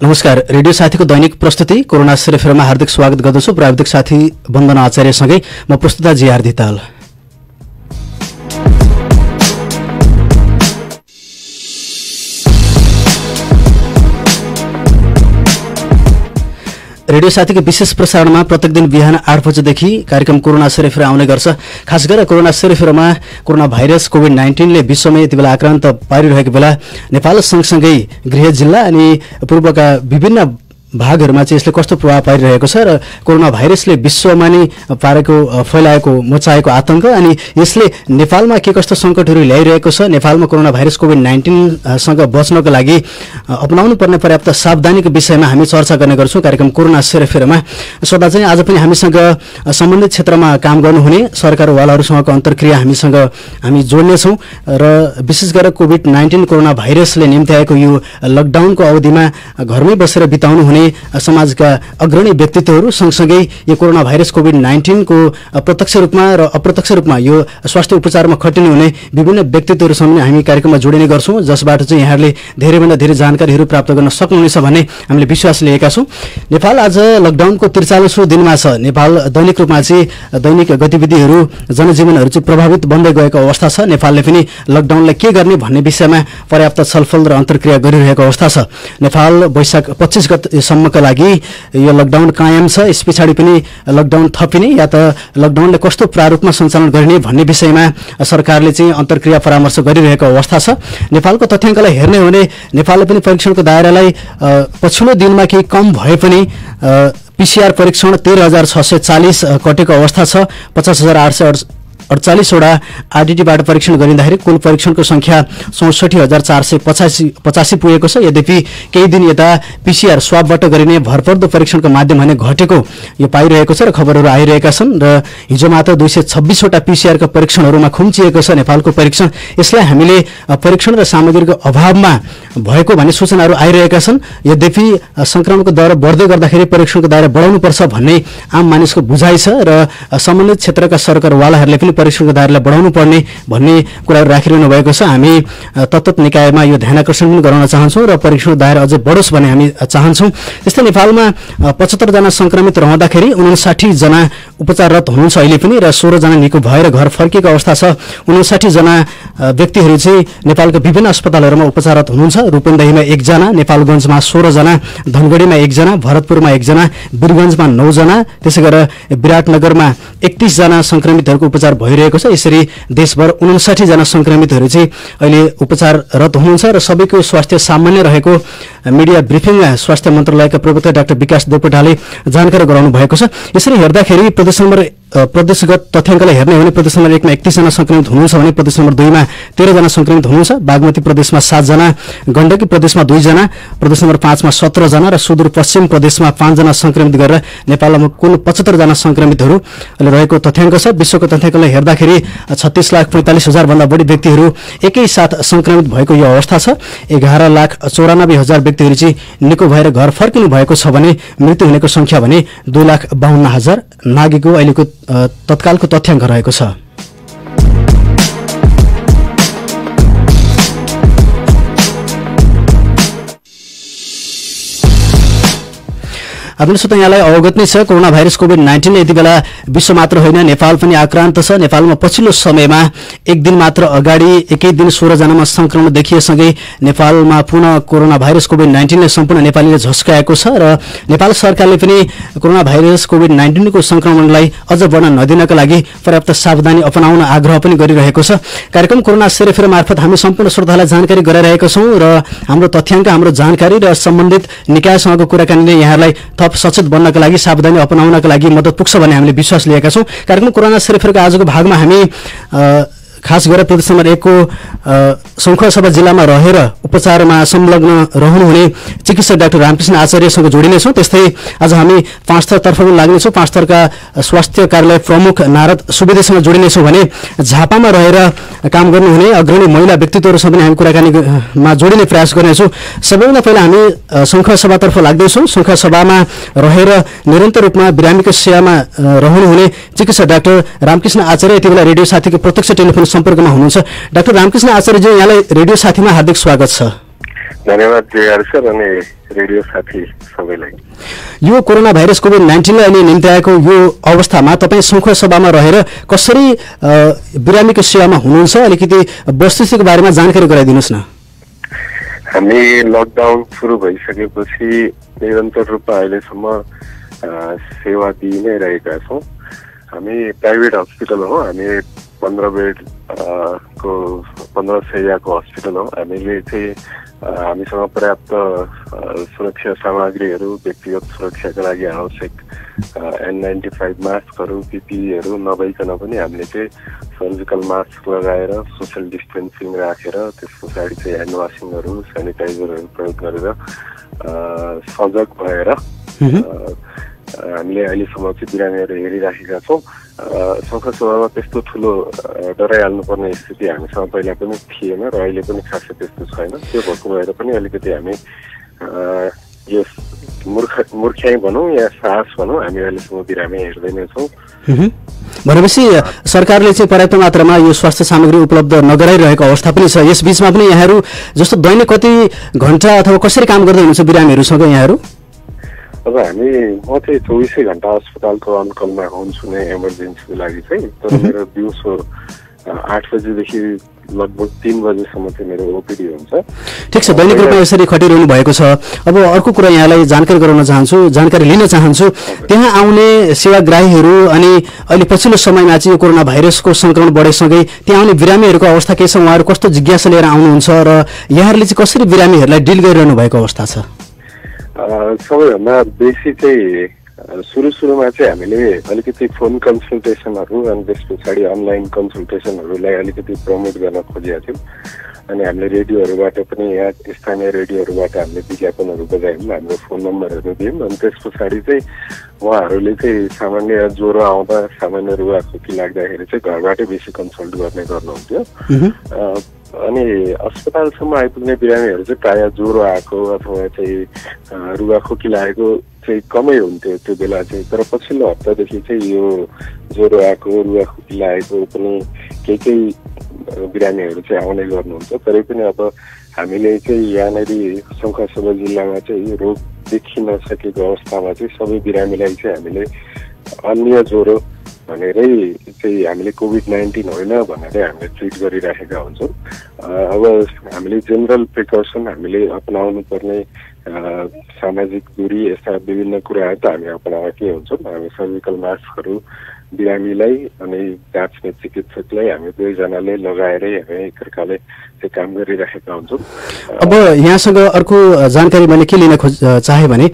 नमस्कार। रेडियो साथीको दैनिक प्रस्तुति कोरोना सेरेफेरमा हार्दिक स्वागत गर्दछु। प्राविधिक साथी वन्दना आचार्यसँगै म प्रस्तुता जीआर धिताल। रेडियो साथीको विशेष प्रसारणमा प्रत्येक दिन बिहान 8 बजेदेखि कार्यक्रम कोरोना सेरेफेर आउने गर्छ। खास गरेर कोरोना सेरेफेरमा कोरोना भाइरस कोभिड-19 ले विश्वमै यति बेला आक्रान्त पारिरहेको बेला नेपाल सँगसँगै गृह जिल्ला अनि पूर्वका विभिन्न भागहरूमा चाहिँ यसले कस्तो प्रभाव पारिरहेको छ र कोरोना भाइरसले विश्वमा नै फैलाएको मचाएको आतंक अनि यसले नेपालमा के कस्तो सङ्कटहरू ल्याइरहेको छ, नेपालमा कोरोना भाइरस कोभिड-19 सँग बच्नको लागि अपनाउनु पर्ने पर्याप्त सावधानीको विषयमा हामी चर्चा गर्ने गर्छौँ कार्यक्रम कोरोना सेरेफेरमा। सदा चाहिँ आज पनि हामीसँग सम्बन्धित क्षेत्रमा काम गर्नुहुने सरकारवालाहरूसँगको अन्तर्क्रिया हामी जोड्नेछौँ र विशेष गरेर कोभिड-19 कोरोना भाइरसले निम्त्याएको यो लकडाउनको अवधिमा घरमै बसेर बिताउनु हुने समाजका अग्रणी व्यक्तित्वहरू सँगसँगै यो कोरोना भाइरस कोभिड-19 को प्रत्यक्ष रूपमा र अप्रत्यक्ष रूपमा यो स्वास्थ्य उपचारमा खटिनु हुने विभिन्न व्यक्तित्वहरूसँग हामी कार्यक्रममा जोडिने गर्छौँ, जसबाट चाहिँ यहाँहरूले धेरैभन्दा धेरै जानकारीहरू प्राप्त गर्न सक्नुहुनेछ भन्ने हामीले विश्वास लिएका छौँ। नेपाल आज लकडाउनको 43औं दिनमा छ। नेपाल दैनिक रूपमा चाहिँ दैनिक गतिविधिहरू जनजीवनहरू चाहिँ प्रभावित बन्दै गएको अवस्था छ। नेपालले पनि लकडाउनलाई के गर्ने भन्ने विषयमा पर्याप्त छलफल र अन्तर्क्रिया गरिरहेको अवस्था छ। नेपाल वैशाख 25 गतेसम्मका लागि यो लकडाउन कायम छ। यस पछाडि पनि लकडाउन थपिने या त लकडाउनले कस्तो प्रारूपमा सञ्चालन गर्ने भन्ने विषयमा सरकारले चाहिँ अन्तर्क्रिया परामर्श गरिरहेको अवस्था छ। नेपालको तथ्याङ्कलाई हेर्ने हो भने नेपालले पनि परीक्षणको दायरालाई पछिल्लो दिनमा केही कम भए पनि पीसीआर परीक्षण 13,640 कटेको अवस्था छ। 50,848 वटा आरटीटीबाट परीक्षण गरिँदाखेरि कुल परीक्षणको संख्या 64,485 पुगेको छ। यद्यपि केही दिन यता पीसीआर स्वाबबाट गरिने भरपर्दो परीक्षणको माध्यम भने घटेको यो पाइरहेको छ र खबरहरू आइरहेका छन् र हिजो मात्र 226 वटा पीसीआरका परीक्षणहरूमा खुम्चिएको छ नेपालको परीक्षण। यसलाई हामीले परीक्षण र सामग्रीको अभावमा भएको भन्ने सूचनाहरू आइरहेका छन्। यद्यपि संक्रमणको दर बढ्दै गर्दाखेरि परीक्षणको दायरा बढाउनुपर्छ भन्ने आम मानिसको बुझाइ छ र सम्बन्धित क्षेत्रका सरकारवालाहरूले पनि परीक्षणको दायरालाई बढाउनु पर्ने भन्ने कुराहरू राखिरहनु भएको छ। हामी तत्त्व निकायमा यो ध्यानाकर्षण पनि गराउन चाहन्छौँ र परीक्षणको दायरा अझै बढोस् भन्ने हामी चाहन्छौँ। त्यस्तै नेपालमा 75 जना संक्रमित रहँदाखेरि 59 जना उपचाररत हुनुहुन्छ अहिले पनि र 16 जना निको भएर घर फर्केको अवस्था छ। 59 जना व्यक्तिहरू चाहिँ नेपालका विभिन्न अस्पतालहरूमा उपचाररत हुनुहुन्छ। रूपन्देहीमा 1 जना, नेपालगञ्जमा 16 जना, धनगढीमा 1 जना, भरतपुरमा 1 जना, वीरगञ्जमा 9 जना, त्यसै गरेर विराटनगरमा 31 जना संक्रमितहरूको उपचार भइरहेको छ। यसरी देशभर 59 जना संक्रमितहरू चाहिँ अहिले उपचाररत हुनुहुन्छ र सबैको स्वास्थ्य सामान्य रहेको मिडिया ब्रिफिङमा स्वास्थ्य मन्त्रालयका प्रवक्ता डाक्टर विकास देवकोटाले जानकारी गराउनु भएको छ। यसरी हेर्दाखेरि प्रदेशगत तथ्याङ्कलाई हेर्ने हो भने प्रदेश नम्बर 1 मा 31 जना संक्रमित हुनुहुन्छ भने प्रदेश नम्बर 2 मा 13 जना संक्रमित हुनुहुन्छ। बागमती प्रदेशमा 7 जना, गण्डकी प्रदेशमा 2 जना, प्रदेश नम्बर 5 मा 17 जना र सुदूरपश्चिम प्रदेशमा 5 जना संक्रमित गरेर नेपालमा कुल 75 जना संक्रमितहरू रहेको तथ्याङ्क छ। विश्वको तथ्याङ्कलाई हेर्दाखेरि 36,45,000 भन्दा बढी व्यक्तिहरू एकैसाथ संक्रमित भएको यो अवस्था छ। 11,94,000 व्यक्तिहरू चाहिँ निको भएर घर फर्किनु भएको छ भने मृत्यु हुनेको संख्या भने 2,52,000 नागेको अहिलेको तत्कालको तथ्याङ्क रहेको छ। आदरणीय श्रोता, यहाँलाई अवगत नै छ कोरोना भाइरस कोभिड-19 यति बेला विश्व मात्र होइन नेपाल पनि आक्रान्त छ। नेपालमा पछिल्लो समयमा एक दिन मात्र अगाडि एकै दिन 16 जनामा संक्रमण देखिएसँगै नेपालमा पुनः कोरोना भाइरस कोभिड-19 ले सम्पूर्ण नेपालीले झस्काएको छ र नेपाल सरकारले पनि कोरोना भाइरस कोभिड-19 को संक्रमणलाई अझ बढ्न नदिनका लागि पर्याप्त सावधानी अपनाउन आग्रह पनि गरिरहेको छ। कार्यक्रम कोरोना सेरेफेर मार्फत हामी सम्पूर्ण श्रोतालाई जानकारी गराइरहेका छौँ र हाम्रो तथ्याङ्क, हाम्रो जानकारी र सम्बन्धित निकायसँगको कुराकानीले यहाँलाई सचेत बन्नका लागि, सावधानी अपनाउनका लागि मद्दत पुग्छ भन्ने हामीले विश्वास लिएका छौँ। कार्यक्रम कोरोना सेरेफेरको आजको भागमा हामी खास गरेर प्रदेश नम्बर 1 को शङ्खुवासभा जिल्लामा रहेर उपचारमा संलग्न रहनुहुने चिकित्सक डाक्टर रामकृष्ण आचार्यसँग जोडिनेछौँ। त्यस्तै आज हामी 5 थरतर्फ पनि लाग्नेछौँ। 5 थरका स्वास्थ्य कार्यालय प्रमुख नारद सुवेदीसँग जोडिनेछौँ भने झापामा रहेर काम गर्नुहुने अग्रणी महिला व्यक्तित्वहरूसँग पनि हामी कुराकानीमा जोडिने प्रयास गर्नेछौँ। सबैभन्दा पहिला हामी शङ्खुवासभातर्फ लाग्दैछौँ। शङ्खुवासभामा रहेर निरन्तर रूपमा बिरामीको सेवामा रहनुहुने चिकित्सक डाक्टर रामकृष्ण आचार्य यति बेला रेडियो साथीको प्रत्यक्ष टेलिफोन सम्पर्कमा हुनुहुन्छ। डाक्टर रामकृष्ण आचार्यजी, यहाँलाई रेडियो साथीमा हार्दिक स्वागत छ। धन्यवाद जेआर सर अनि रेडियो साथी सबैलाई। यो कोरोना भाइरस कोभिड-19 अहिले निम्त्याएको यो अवस्थामा तपाईँ सङ्खुवा सभामा रहेर कसरी बिरामीको सेवामा हुनुहुन्छ, अलिकति वस्तुस्थितिको बारेमा जानकारी गराइदिनुहोस् न। हामी लकडाउन सुरु भइसकेपछि निरन्तर रूपमा अहिलेसम्म सेवा दिइ नै रहेका छौँ। हामी प्राइभेट हस्पिटल हो, हामी 15 बेड को 15 शैय्याको हस्पिटल हो। हामीले चाहिँ हामीसँग पर्याप्त सुरक्षा सामग्रीहरू, व्यक्तिगत सुरक्षाका लागि आवश्यक N95 मास्कहरू, PPEहरू नभइकन पनि हामीले चाहिँ सर्जिकल मास्क लगाएर सोसियल डिस्टेन्सिङ राखेर त्यस पछाडि चाहिँ ह्यान्ड वासिङहरू, सेनिटाइजरहरू प्रयोग गरेर सजग भएर हामीले अहिलेसम्म चाहिँ बिरामीहरू हेरिराखेका छौँ। सङ्खुवा सभामा त्यस्तो ठुलो डराइहाल्नुपर्ने स्थिति हामीसँग पहिला पनि थिएन र अहिले पनि खासै त्यस्तो छैन। त्यो भएको भएर पनि अलिकति हामी यस मूर्ख्याइ भनौँ या साहस भनौँ, हामी अहिलेसम्म बिरामी हेर्दै नै छौँ। भनेपछि सरकारले चाहिँ पर्याप्त मात्रामा यो स्वास्थ्य सामग्री उपलब्ध नगराइरहेको अवस्था पनि छ। यस बीचमा पनि यहाँहरू जस्तो दैनिक कति घण्टा अथवा कसरी काम गर्दै हुनुहुन्छ बिरामीहरूसँग यहाँहरू? अब म चाहिँ 24 घण्टा अस्पतालको अनकलमा हुन्छु नै इमर्जेन्सीको लागि चाहिँ, तर मेरो दिउँसो 8 बजेदेखि लगभग 3 बजेसम्म चाहिँ मेरो ओपिडी हुन्छ। ठिक छ, दैनिक रूपमा यसरी खटिरहनु भएको छ। अब अर्को कुरा यहाँलाई जानकारी गराउन चाहन्छु, जानकारी लिन चाहन्छु, त्यहाँ आउने सेवाग्राहीहरू अनि अहिले पछिल्लो समयमा चाहिँ यो कोरोना भाइरसको सङ्क्रमण बढेसँगै त्यहाँ आउने बिरामीहरूको अवस्था के छ, उहाँहरू कस्तो जिज्ञासा लिएर आउनुहुन्छ र यहाँहरूले चाहिँ कसरी बिरामीहरूलाई डिल गरिरहनु भएको अवस्था छ? सबैभन्दा बेसी चाहिँ सुरुमा चाहिँ हामीले अलिकति फोन कन्सल्टेसनहरू अनि त्यस पछाडि अनलाइन कन्सल्टेसनहरूलाई अलिकति प्रमोट गर्न खोजेका थियौँ। अनि हामीले रेडियोहरूबाट पनि यहाँ स्थानीय रेडियोहरूबाट हामीले विज्ञापनहरू बजायौँ, हाम्रो फोन नम्बरहरू दियौँ। अनि त्यस पछाडि चाहिँ उहाँहरूले चाहिँ सामान्य ज्वरो आउँदा, सामान्य रुगाखोकी लाग्दाखेरि चाहिँ घरबाटै बेसी कन्सल्ट गर्ने गर्नुहुन्थ्यो। अनि अस्पतालसम्म आइपुग्ने बिरामीहरू चाहिँ प्रायः ज्वरो आएको अथवा चाहिँ रुगाखोकी लागेको चाहिँ कमै हुन्थ्यो त्यो बेला चाहिँ। तर पछिल्लो हप्तादेखि चाहिँ यो ज्वरो आएको, रुगाखोकी लागेको पनि केही बिरामीहरू चाहिँ आउने गर्नुहुन्छ। तरै पनि अब हामीले चाहिँ यहाँनिर सङ्खुवा जिल्लामा चाहिँ रोग देखिन नसकेको अवस्थामा चाहिँ सबै बिरामीलाई चाहिँ हामीले अन्य ज्वरो भनेरै चाहिँ हामीले कोभिड-19 होइन भनेरै हामीले ट्रिट गरिराखेका हुन्छौँ। अब हामीले जेनरल प्रिकसन हामीले अपनाउनु पर्ने सामाजिक दूरी यस्ता विभिन्न कुराहरू त हामी अपनाएकै हुन्छौँ। हामी सर्जिकल मास्कहरू बिरामीलाई अनि जाँच्ने चिकित्सकलाई हामी दुवैजनाले लगाएरै हामी एकअर्काले चाहिँ काम गरिराखेका हुन्छौँ। अब यहाँसँग अर्को जानकारी मैले के लिन चाहेँ भने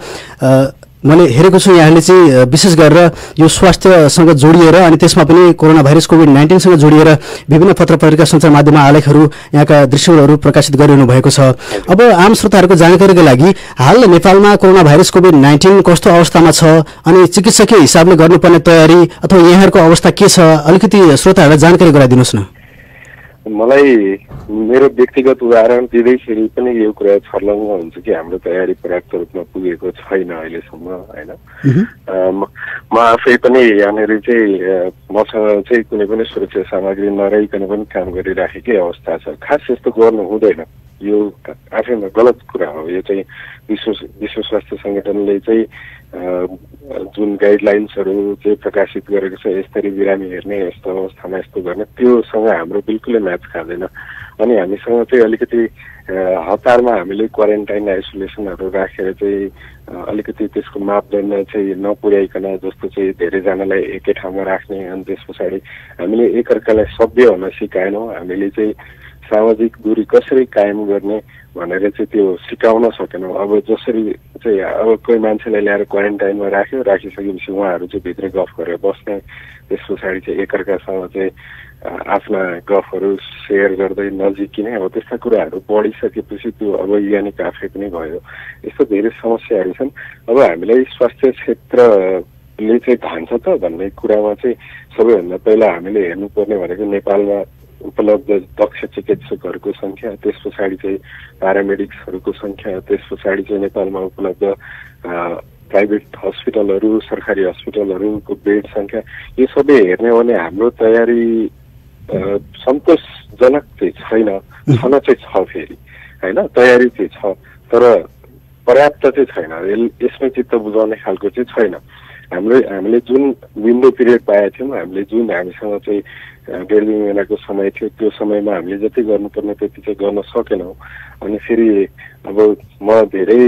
मैले हेरेको छु यहाँले चाहिँ विशेष गरेर यो स्वास्थ्यसँग जोडिएर अनि त्यसमा पनि कोरोना भाइरस कोभिड-19सँग जोडिएर विभिन्न पत्र पत्रिका सञ्चार माध्यममा आलेखहरू, यहाँका दृश्यहरू प्रकाशित गरिरहनु भएको छ। अब आम श्रोताहरूको जानकारीको लागि हाल नेपालमा कोरोना भाइरस कोभिड-19 कस्तो अवस्थामा छ अनि चिकित्सकीय हिसाबले गर्नुपर्ने तयारी अथवा यहाँहरूको अवस्था के छ, अलिकति श्रोताहरूलाई जानकारी गराइदिनुहोस् न। मलाई मेरो व्यक्तिगत उदाहरण दिँदैखेरि पनि यो कुरा छर्लङ्ग हुन्छ कि हाम्रो तयारी पर्याप्त रूपमा पुगेको छैन अहिलेसम्म होइन। म आफै पनि यहाँनिर चाहिँ मसँग चाहिँ कुनै पनि सुरक्षा सामग्री नरहिकन पनि काम गरिराखेकै अवस्था छ। खास यस्तो गर्नु हुँदैन, यो आफैमा गलत कुरा हो। यो चाहिँ विश्व स्वास्थ्य सङ्गठनले चाहिँ जुन गाइडलाइन्सहरू चाहिँ प्रकाशित गरेको छ, यसरी बिरामी हेर्ने, यस्तो अवस्थामा यस्तो गर्ने, त्योसँग हाम्रो बिल्कुलै म्याच खाँदैन। अनि हामीसँग चाहिँ अलिकति हतारमा हामीले क्वारेन्टाइन आइसोलेसनहरू राखेर चाहिँ अलिकति त्यसको मापदण्ड चाहिँ नपुर्याइकन, जस्तो चाहिँ धेरैजनालाई एकै ठाउँमा राख्ने अनि त्यस पछाडि हामीले एकअर्कालाई सभ्य हुन सिकाएनौँ। हामीले चाहिँ सामाजिक दूरी कसरी कायम गर्ने भनेर चाहिँ त्यो सिकाउन सकेनौँ। अब जसरी चाहिँ अब कोही मान्छेलाई ल्याएर क्वारेन्टाइनमा राखिसकेपछि उहाँहरू चाहिँ भित्र गफ गरेर बस्ने, त्यस पछाडि चाहिँ एकअर्कासँग चाहिँ आफ्ना गफहरू सेयर गर्दै नजिकिने, अब त्यस्ता कुराहरू बढिसकेपछि त्यो अवैज्ञानिक आफै पनि भयो। यस्तो धेरै समस्याहरू छन्। अब हामीलाई स्वास्थ्य क्षेत्रले चाहिँ धान्छ त भन्ने कुरामा चाहिँ सबैभन्दा पहिला हामीले हेर्नुपर्ने भनेको नेपालमा उपलब्ध दक्ष चिकित्सकहरूको सङ्ख्या, त्यस पछाडि चाहिँ प्यारामेडिक्सहरूको सङ्ख्या, त्यस पछाडि चाहिँ नेपालमा उपलब्ध प्राइभेट हस्पिटलहरू, सरकारी हस्पिटलहरूको बेड सङ्ख्या, यो सबै हेर्ने हो भने हाम्रो तयारी सन्तोषजनक चाहिँ छैन, छन चाहिँ छ। फेरि होइन, तयारी चाहिँ छ तर पर्याप्त चाहिँ छैन, यसमै चित्त बुझाउने खालको चाहिँ छैन। हामीले जुन विन्डो पिरियड पाएका थियौँ, हामीले जुन हामीसँग चाहिँ 1.5 महिनाको समय थियो, त्यो समयमा हामीले जति गर्नुपर्ने त्यति चाहिँ गर्न सकेनौँ। अनि फेरि अब म धेरै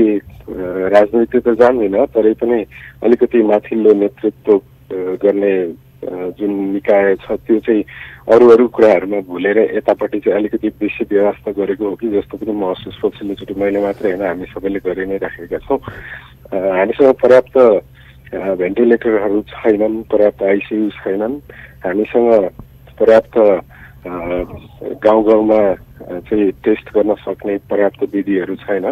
राजनीति त जान्दिनँ, तरै पनि अलिकति माथिल्लो नेतृत्व गर्ने जुन निकाय छ त्यो चाहिँ अरू कुराहरूमा भुलेर यतापट्टि चाहिँ अलिकति बेसी व्यवस्था गरेको हो कि जस्तो पनि महसुस पछिल्लोचोटि मैले मात्रै होइन, हामी सबैले गरि नै राखेका छौँ। हामीसँग पर्याप्त भेन्टिलेटरहरू छैनन्, पर्याप्त आइसियु छैनन्, हामीसँग पर्याप्त गाउँमा चाहिँ टेस्ट गर्न सक्ने पर्याप्त विधिहरू छैन,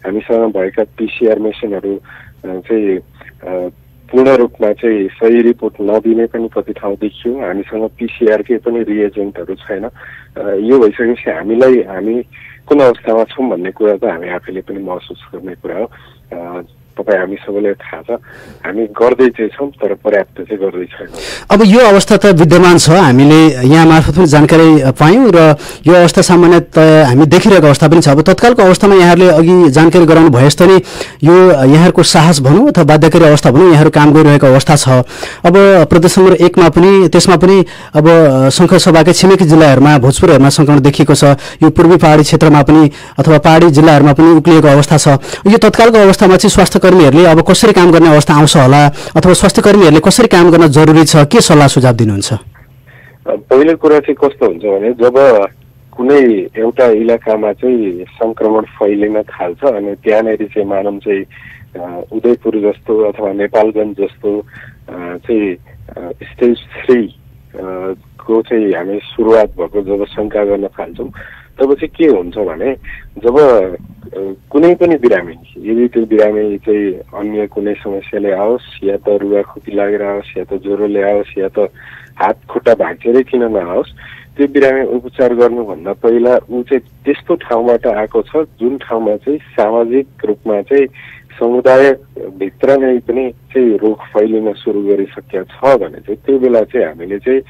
हामीसँग भएका पिसिआर मेसिनहरू चाहिँ पूर्ण रूपमा चाहिँ सही रिपोर्ट नदिने पनि कति ठाउँ देखियो, हामीसँग पिसिआरकै पनि रिएजेन्टहरू छैन। यो भइसकेपछि हामी कुन अवस्थामा छौँ भन्ने कुरा त हामी आफैले पनि महसुस गर्ने कुरा हो। तपाईँ हामी सबैलाई थाहा छ, हामी गर्दै चाहिँ छौँ तर पर्याप्त चाहिँ गर्दै छैनौँ। अब यो अवस्था त विद्यमान छ, हामीले यहाँ मार्फत पनि जानकारी पायौँ र यो अवस्था सामान्यतया हामी देखिरहेको अवस्था पनि छ। अब तत्कालको अवस्थामा यहाँहरूले अघि जानकारी गराउनु भए जस्तो नै यो यहाँहरूको साहस भनौँ अथवा बाध्यकारी अवस्था भनौँ, यहाँहरू काम गरिरहेको अवस्था छ। अब प्रदेश नम्बर 1 मा पनि त्यसमा पनि अब सङ्खुवासभाकै छिमेकी जिल्लाहरूमा भोजपुरहरूमा सङ्क्रमण देखिएको छ, यो पूर्वी पहाडी क्षेत्रमा पनि अथवा पहाडी जिल्लाहरूमा पनि उक्लिएको अवस्था छ। यो तत्कालको अवस्थामा चाहिँ स्वास्थ्य कर्मीहरूले अब कसरी काम गर्ने अवस्था आउँछ होला, अथवा स्वास्थ्य कर्मीहरूले कसरी काम गर्न जरुरी छ, के सल्लाह सुझाव दिनुहुन्छ? पहिलो कुरा चाहिँ कस्तो हुन्छ भने जब कुनै एउटा इलाकामा चाहिँ संक्रमण फैलिन थाल्छ अनि त्यहाँनिर चाहिँ मानव चाहिँ उदयपुर जस्तो अथवा नेपालगञ्ज जस्तो चाहिँ स्टेज 3 को चाहिँ हामी सुरुवात भएको जब शङ्का गर्न थाल्छौँ तब चाहिँ के हुन्छ भने जब कुनै पनि बिरामी, यदि त्यो बिरामी चाहिँ अन्य कुनै समस्याले आओस् या त रुगाखोकी लागेर आओस् या त ज्वरोले आओस् या त हात खुट्टा भाँचिएरै किन नआओस्, त्यो बिरामी उपचार गर्नुभन्दा पहिला ऊ चाहिँ त्यस्तो ठाउँबाट आएको छ जुन ठाउँमा चाहिँ सामाजिक रूपमा चाहिँ समुदायभित्र नै पनि चाहिँ रोग फैलिन सुरु गरिसकेको छ भने चाहिँ त्यो बेला चाहिँ हामीले चाहिँ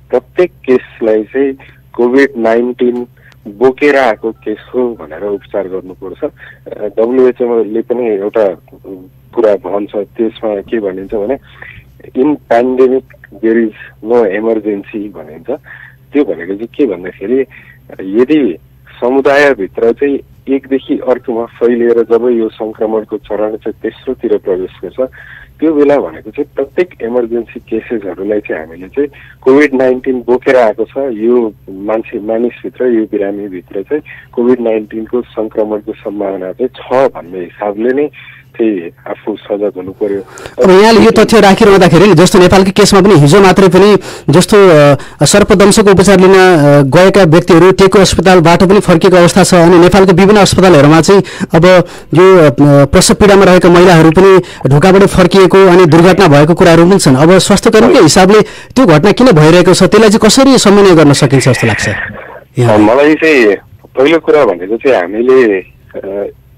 प्रत्येक केसलाई चाहिँ कोभिड-19 बोकेर आएको केस हो भनेर उपचार गर्नुपर्छ। डब्लुएचओले पनि एउटा कुरा भन्छ, त्यसमा के भनिन्छ भने in pandemic there is no emergency भनिन्छ। त्यो भनेको चाहिँ के भन्दाखेरि यदि समुदायभित्र चाहिँ एकदेखि अर्कोमा फैलिएर जब यो संक्रमणको चरण चाहिँ तेस्रोतिर प्रवेश गर्छ त्यो बेला भनेको चाहिँ प्रत्येक इमर्जेन्सी केसेसहरूलाई चाहिँ हामीले चाहिँ कोभिड-19 बोकेर आएको छ, यो मानिसभित्र यो बिरामीभित्र चाहिँ कोभिड-19 को संक्रमणको सम्भावना चाहिँ छ भन्ने हिसाबले नै चाहिँ आफू सजग हुनु पर्यो। अब यहाँले यो तथ्य राखिरहँदाखेरि जस्तो नेपालकै केसमा पनि हिजो मात्रै पनि जस्तो सर्पदंशको उपचार लिन गएका व्यक्तिहरू टेको अस्पतालबाट पनि फर्किएको अवस्था छ अनि नेपालको विभिन्न अस्पतालहरूमा चाहिँ अब यो प्रसव पीडामा रहेका महिलाहरू पनि ढोकाबाट फर्किएको अनि दुर्घटना भएको कुराहरू पनि छन्। अब स्वास्थ्य कर्मीको हिसाबले त्यो घटना किन भइरहेको छ, त्यसलाई चाहिँ कसरी समन्वय गर्न सकिन्छ जस्तो लाग्छ? मलाई चाहिँ पहिलो कुरा भनेको चाहिँ हामीले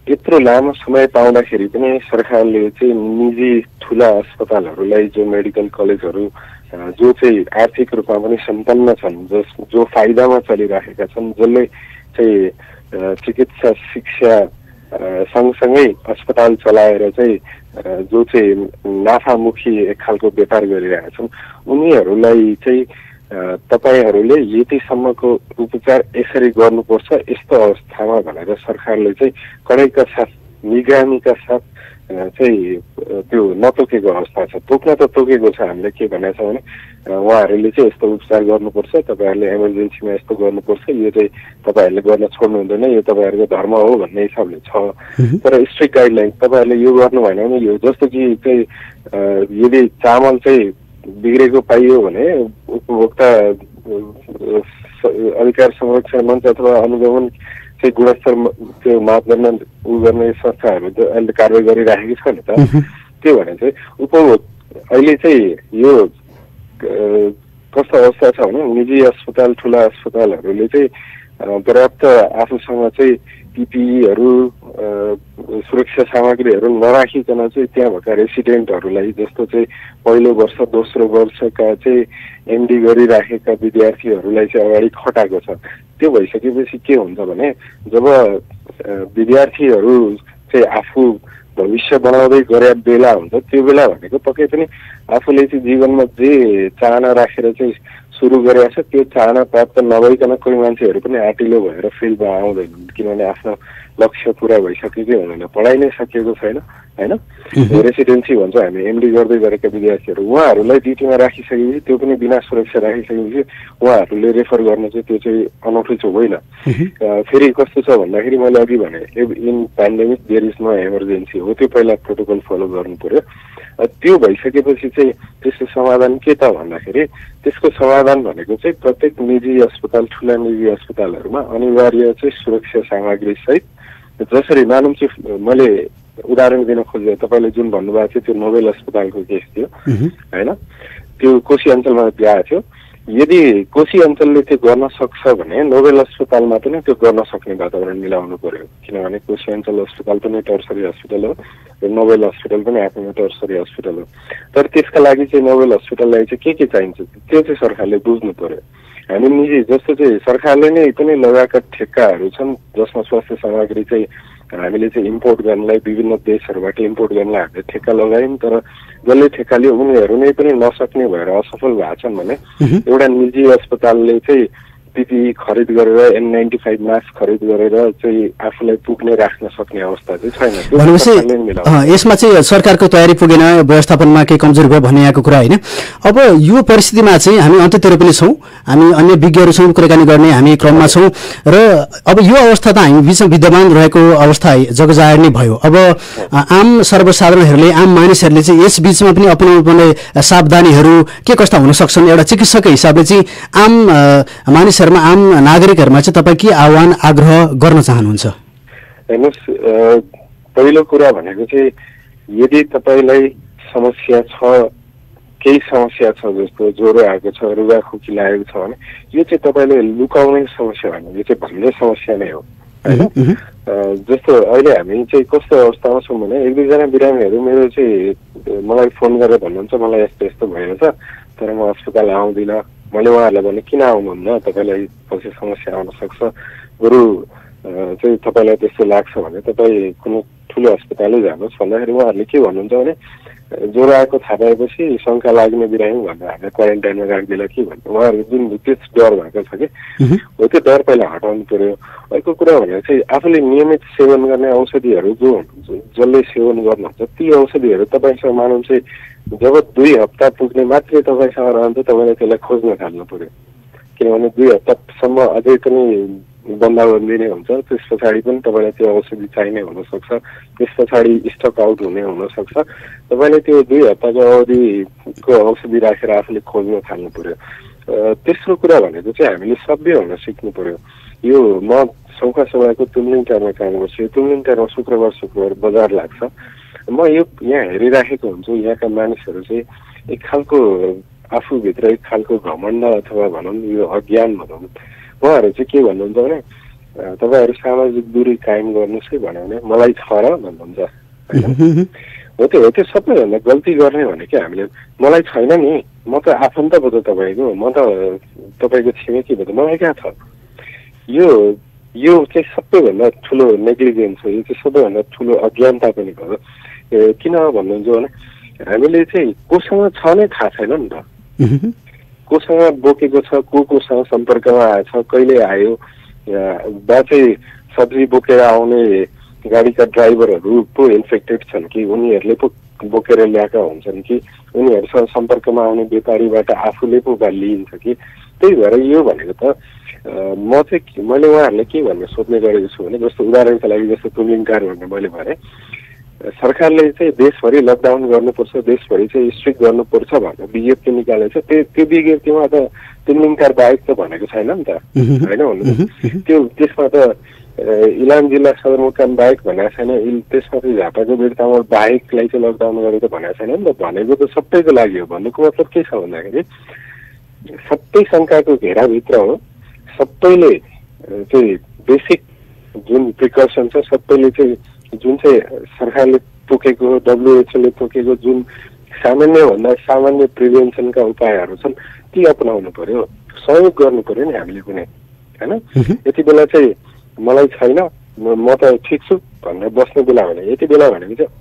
यत्रो लामो समय पाउँदाखेरि पनि सरकारले चाहिँ निजी ठुला अस्पतालहरूलाई जो मेडिकल कलेजहरू जो चाहिँ आर्थिक रूपमा पनि सम्पन्न छन्, जो फाइदामा चलिरहेका छन्, जसले चाहिँ चिकित्सा शिक्षा सँगसँगै अस्पताल चलाएर चाहिँ जो चाहिँ नाफामुखी एक खालको व्यापार गरिरहेका छन् उनीहरूलाई चाहिँ तपाईहरूले यतिसम्मको उपचार यसरी गर्नुपर्छ यस्तो अवस्थामा भनेर सरकारले चाहिँ कडाइका साथ निगरानीका साथ चाहिँ त्यो नतोकेको अवस्था छ। तोक्न त तोकेको छ, हामीले के भनेको छ भने उहाँहरूले चाहिँ यस्तो उपचार गर्नुपर्छ, तपाईँहरूले इमर्जेन्सीमा यस्तो गर्नुपर्छ, यो चाहिँ तपाईँहरूले गर्न छोड्नु हुँदैन, यो तपाईँहरूको धर्म हो भन्ने हिसाबले छ। तर स्ट्रिक्ट गाइडलाइन तपाईँहरूले यो गर्नु भएन भने यो, जस्तो कि चाहिँ यदि चामल चाहिँ बिग्रेको पाइयो भने उपभोक्ता अधिकार संरक्षण मञ्च अथवा अनुगमन चाहिँ गुणस्तर त्यो माप गर्न गर्ने संस्थाहरू त अहिले कारवाही गरिराखेको छ नि त। त्यो भने चाहिँ अहिले चाहिँ यो कस्तो अवस्था छ भने निजी अस्पताल ठुला अस्पतालहरूले चाहिँ पर्याप्त आफूसँग चाहिँ पिपिईहरू सुरक्षा सामग्रीहरू नराखिकन चाहिँ त्यहाँ भएका रेसिडेन्टहरूलाई जस्तो चाहिँ पहिलो वर्ष दोस्रो वर्षका चाहिँ एमडी गरिराखेका विद्यार्थीहरूलाई चाहिँ अगाडि खटाएको छ। त्यो भइसकेपछि के हुन्छ भने जब विद्यार्थीहरू चाहिँ आफू भविष्य बनाउँदै गरे बेला हुन्छ त्यो बेला भनेको पक्कै पनि आफूले चाहिँ जीवनमा जे चाहना राखेर चाहिँ सुरु गरेको छ त्यो चाहना प्राप्त नभइकन कोही मान्छेहरू पनि आटिलो भएर फिल्डमा आउँदैनन्, किनभने आफ्नो लक्ष्य पुरा भइसकेकै हुँदैन, पढाइ नै सकिएको छैन होइन। रेसिडेन्सी भन्छ हामी एमडी गर्दै गरेका विद्यार्थीहरू, उहाँहरूलाई ड्युटीमा राखिसकेपछि त्यो पनि बिना सुरक्षा राखिसकेपछि उहाँहरूले रेफर गर्न चाहिँ त्यो चाहिँ अनौठो चाहिँ होइन। फेरि कस्तो छ भन्दाखेरि मैले अघि भने in pandemic there is no emergency हो, त्यो पहिला प्रोटोकल फलो गर्नु पर्यो। त्यो भइसकेपछि चाहिँ त्यसको समाधान के त भन्दाखेरि त्यसको समाधान भनेको चाहिँ प्रत्येक निजी अस्पताल ठुला निजी अस्पतालहरूमा अनिवार्य चाहिँ सुरक्षा सामग्री सहित जसरी मानौँ चाहिँ मैले उदाहरण दिन खोजेँ तपाईँले जुन भन्नुभएको थियो त्यो नोबेल अस्पतालको केस थियो होइन, त्यो कोशी अञ्चलमा बिहा थियो। यदि कोशी अञ्चलले त्यो गर्न सक्छ भने नोबेल अस्पतालमा पनि त्यो गर्न सक्ने वातावरण मिलाउनु पर्यो, किनभने कोशी अञ्चल अस्पताल पनि टर्सरी हस्पिटल हो र नोबेल हस्पिटल पनि आफ्नो टर्सरी हस्पिटल हो। तर त्यसका लागि चाहिँ नोबेल हस्पिटललाई चाहिँ के चाहिन्छ त्यो चाहिँ सरकारले बुझ्नु पर्यो। हामी निजी जस्तो चाहिँ सरकारले नै पनि लगाएका ठेक्काहरू छन् जसमा स्वास्थ्य सामग्री चाहिँ हामीले चाहिँ इम्पोर्ट गर्नलाई विभिन्न देशहरूबाट इम्पोर्ट गर्नलाई हामीले ठेक्का लगायौँ, तर जसले ठेक्का लियो उनीहरू नै पनि नसक्ने भएर असफल भएको छन् भने एउटा निजी अस्पतालले चाहिँ पिपिई खरिद गरेर N95 मास्क खरिद गरेर चाहिँ आफूलाई पुग्ने राख्न सक्ने अवस्था चाहिँ छैन। भनेपछि यसमा चाहिँ सरकारको तयारी पुगेन, व्यवस्थापनमा केही कमजोरी भयो भन्ने यहाँको कुरा होइन। अब यो परिस्थितिमा चाहिँ हामी अन्त्यतिर पनि छौँ, हामी अन्य विज्ञहरूसँग कुराकानी गर्ने हामी क्रममा छौँ र अब यो अवस्था त हामी बिचमा विद्यमान रहेको अवस्था जगजाहेर नै भयो। अब आम सर्वसाधारणहरूले आम मानिसहरूले चाहिँ यस बिचमा पनि अपनाउनु पर्ने सावधानीहरू के कस्ता हुन सक्छन्, एउटा चिकित्सकको हिसाबले चाहिँ आम मानिस आम नागरिकहरूमा चाहिँ तपाईँ के आह्वान आग्रह गर्न चाहनुहुन्छ? हेर्नुहोस्, पहिलो कुरा भनेको चाहिँ यदि तपाईँलाई समस्या छ, केही समस्या छ जस्तो ज्वरो आएको छ, रुगाखोकी लागेको छ भने यो चाहिँ तपाईँले लुकाउने समस्या होइन, यो चाहिँ भन्ने समस्या नै हो होइन। जस्तो अहिले हामी चाहिँ कस्तो अवस्थामा छौँ भने एक दुईजना बिरामीहरू मेरो चाहिँ मलाई फोन गरेर भन्नुहुन्छ मलाई यस्तो यस्तो भइरहेछ तर म अस्पताल आउँदिनँ। मैले उहाँहरूलाई भने किन आउनुहुन्न, तपाईँलाई पछि समस्या आउन सक्छ, बरु चाहिँ तपाईँलाई त्यस्तो लाग्छ भने तपाईँ कुनै ठुलो अस्पतालै जानुहोस् भन्दाखेरि उहाँहरूले के भन्नुहुन्छ भने ज्वरो आएको थाहा पाएपछि शङ्का लाग्ने बिरामी भनेर हामीले क्वारेन्टाइनमा राख्दिनँ कि भन्छ। उहाँहरू जुन त्यस डर भएको छ कि हो त्यो डर पहिला हटाउनु पर्यो। अर्को कुरा भनेर चाहिँ आफूले नियमित सेवन गर्ने औषधिहरू जो जसले सेवन गर्नुहुन्छ ती औषधिहरू तपाईँसँग मानौँ चाहिँ जब 2 हप्ता पुग्ने मात्रै तपाईँसँग रहन्छ तपाईँले त्यसलाई खोज्न थाल्नु पर्यो, किनभने 2 हप्तासम्म अझै पनि बन्दाबन्दी नै हुन्छ। त्यस पछाडि पनि तपाईँलाई त्यो औषधि चाहिने हुनसक्छ, त्यस पछाडि स्टक आउट हुने हुनसक्छ। तपाईँले त्यो 2 हप्ताको अवधिको औषधि राखेर आफूले खोज्न थाल्नु पर्यो। तेस्रो कुरा भनेको चाहिँ हामीले सभ्य हुन सिक्नु पर्यो। यो म सौखासौगाको तुमलिङ टारमा काम गर्छु, तुमलिङ टारमा शुक्रबार बजार लाग्छ। म यो यहाँ हेरिराखेको हुन्छु, यहाँका मानिसहरू चाहिँ एक खालको आफूभित्र एक खालको घमण्ड अथवा भनौँ यो अज्ञान भनौँ, उहाँहरू चाहिँ के भन्नुहुन्छ भने तपाईँहरू सामाजिक दूरी कायम गर्नुहोस् कि भन्यो भने मलाई छ र भन्नुहुन्छ होइन। हो त्यो सबैभन्दा गल्ती गर्ने भनेको हामीले मलाई छैन नि, म त आफन्त पो त तपाईँको, म त तपाईँको छिमेकी पो त, मलाई कहाँ छ। यो चाहिँ सबैभन्दा ठुलो नेग्लिजेन्स हो, यो चाहिँ सबैभन्दा ठुलो अज्ञानता पनि हो। किन भन्नुहुन्छ भने हामीले चाहिँ कोसँग छ नै थाहा छैन नि त, कोसँग बोकेको छ, कोसँग सम्पर्कमा आएछ, कहिले आयो, बा चाहिँ सब्जी बोकेर आउने गाडीका ड्राइभरहरू पो इन्फेक्टेड छन् कि उनीहरूले पो बोकेर ल्याएका हुन्छन् कि उनीहरूसँग सम्पर्कमा आउने व्यापारीबाट आफूले पो लिइन्छ कि। त्यही भएर यो भनेको त मैले उहाँहरूलाई के भन्ने सोध्ने गरेको छु भने जस्तो उदाहरणको लागि जस्तो तुमलिङ कार भन्ने मैले भने सरकारले चाहिँ देशभरि लकडाउन गर्नुपर्छ, देशभरि चाहिँ स्ट्रिक्ट गर्नुपर्छ भनेर विज्ञप्ति निकालेको छ। त्यो विज्ञप्तिमा त तुमलिङ कार बाहेक त भनेको छैन नि त होइन भन्नु। त्यो त्यसमा त इलाम जिल्ला सदरमुकाम बाहेक भनेको छैन, त्यसमा चाहिँ झापाको बिरतामोड बाहेकलाई चाहिँ लकडाउन गरेको भनेको छैन नि त। भनेको त सबैको लागि हो। भन्नुको मतलब के छ भन्दाखेरि सबै शङ्काको घेराभित्र हो, सबैले चाहिँ बेसिक जुन प्रिकसन छ सबैले चाहिँ जुन चाहिँ सरकारले तोकेको WHO ले तोकेको जुन सामान्यभन्दा सामान्य प्रिभेन्सनका उपायहरू छन् ती अपनाउनु पर्यो, सहयोग गर्नु पर्यो नि हामीले कुनै, हैन? यति बेला चाहिँ मलाई छैन म त ठिक छु भनेर बस्ने बेला भने यति बेला भनेको चाहिँ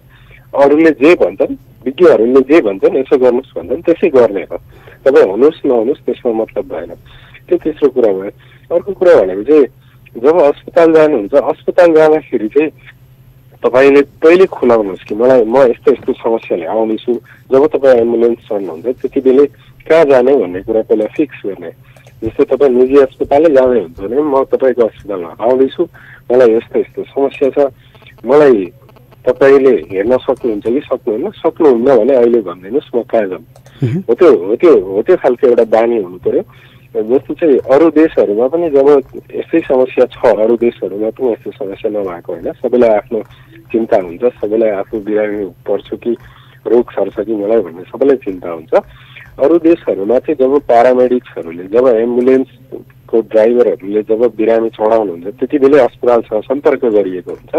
अरूले जे भन्छन्, विज्ञहरूले जे भन्छन् यसो गर्नुहोस् भन्छन् त्यसै गर्ने हो। तपाईँ हुनुहोस् नहुनुहोस् त्यसमा मतलब भएन। त्यो तेस्रो कुरा भयो। अर्को कुरा भनेको चाहिँ जब अस्पताल जानुहुन्छ, अस्पताल जाँदाखेरि चाहिँ तपाईँले पहिले खुलाउनुहोस् कि मलाई म यस्तो यस्तो समस्याले आउँदैछु। जब तपाईँ एम्बुलेन्स चढ्नुहुन्छ त्यति बेलै कहाँ जाने भन्ने कुरा पहिला फिक्स गर्ने। जस्तै तपाईँ निजी अस्पतालै जाँदै हुन्छ भने म तपाईँको अस्पतालमा आउँदैछु, मलाई यस्तो यस्तो समस्या छ, मलाई तपाईँले हेर्न सक्नुहुन्छ कि सक्नुहुन्न, सक्नुहुन्न भने अहिले भनिदिनुहोस् म कहाँ जाऊँ। हो त्यो खालको एउटा बानी हुनु पर्यो। जस्तो चाहिँ अरू देशहरूमा पनि जब यस्तै समस्या छ, अरू देशहरूमा पनि यस्तो समस्या नभएको होइन, सबैलाई आफ्नो चिन्ता हुन्छ, सबैलाई आफू बिरामी पर्छु कि रोग सर्छ कि मलाई भन्ने सबैलाई चिन्ता हुन्छ। अरू देशहरूमा चाहिँ जब प्यारामेडिक्सहरूले, जब एम्बुलेन्सको ड्राइभरहरूले जब बिरामी चढाउनुहुन्छ त्यति बेलै अस्पतालसँग सम्पर्क गरिएको हुन्छ।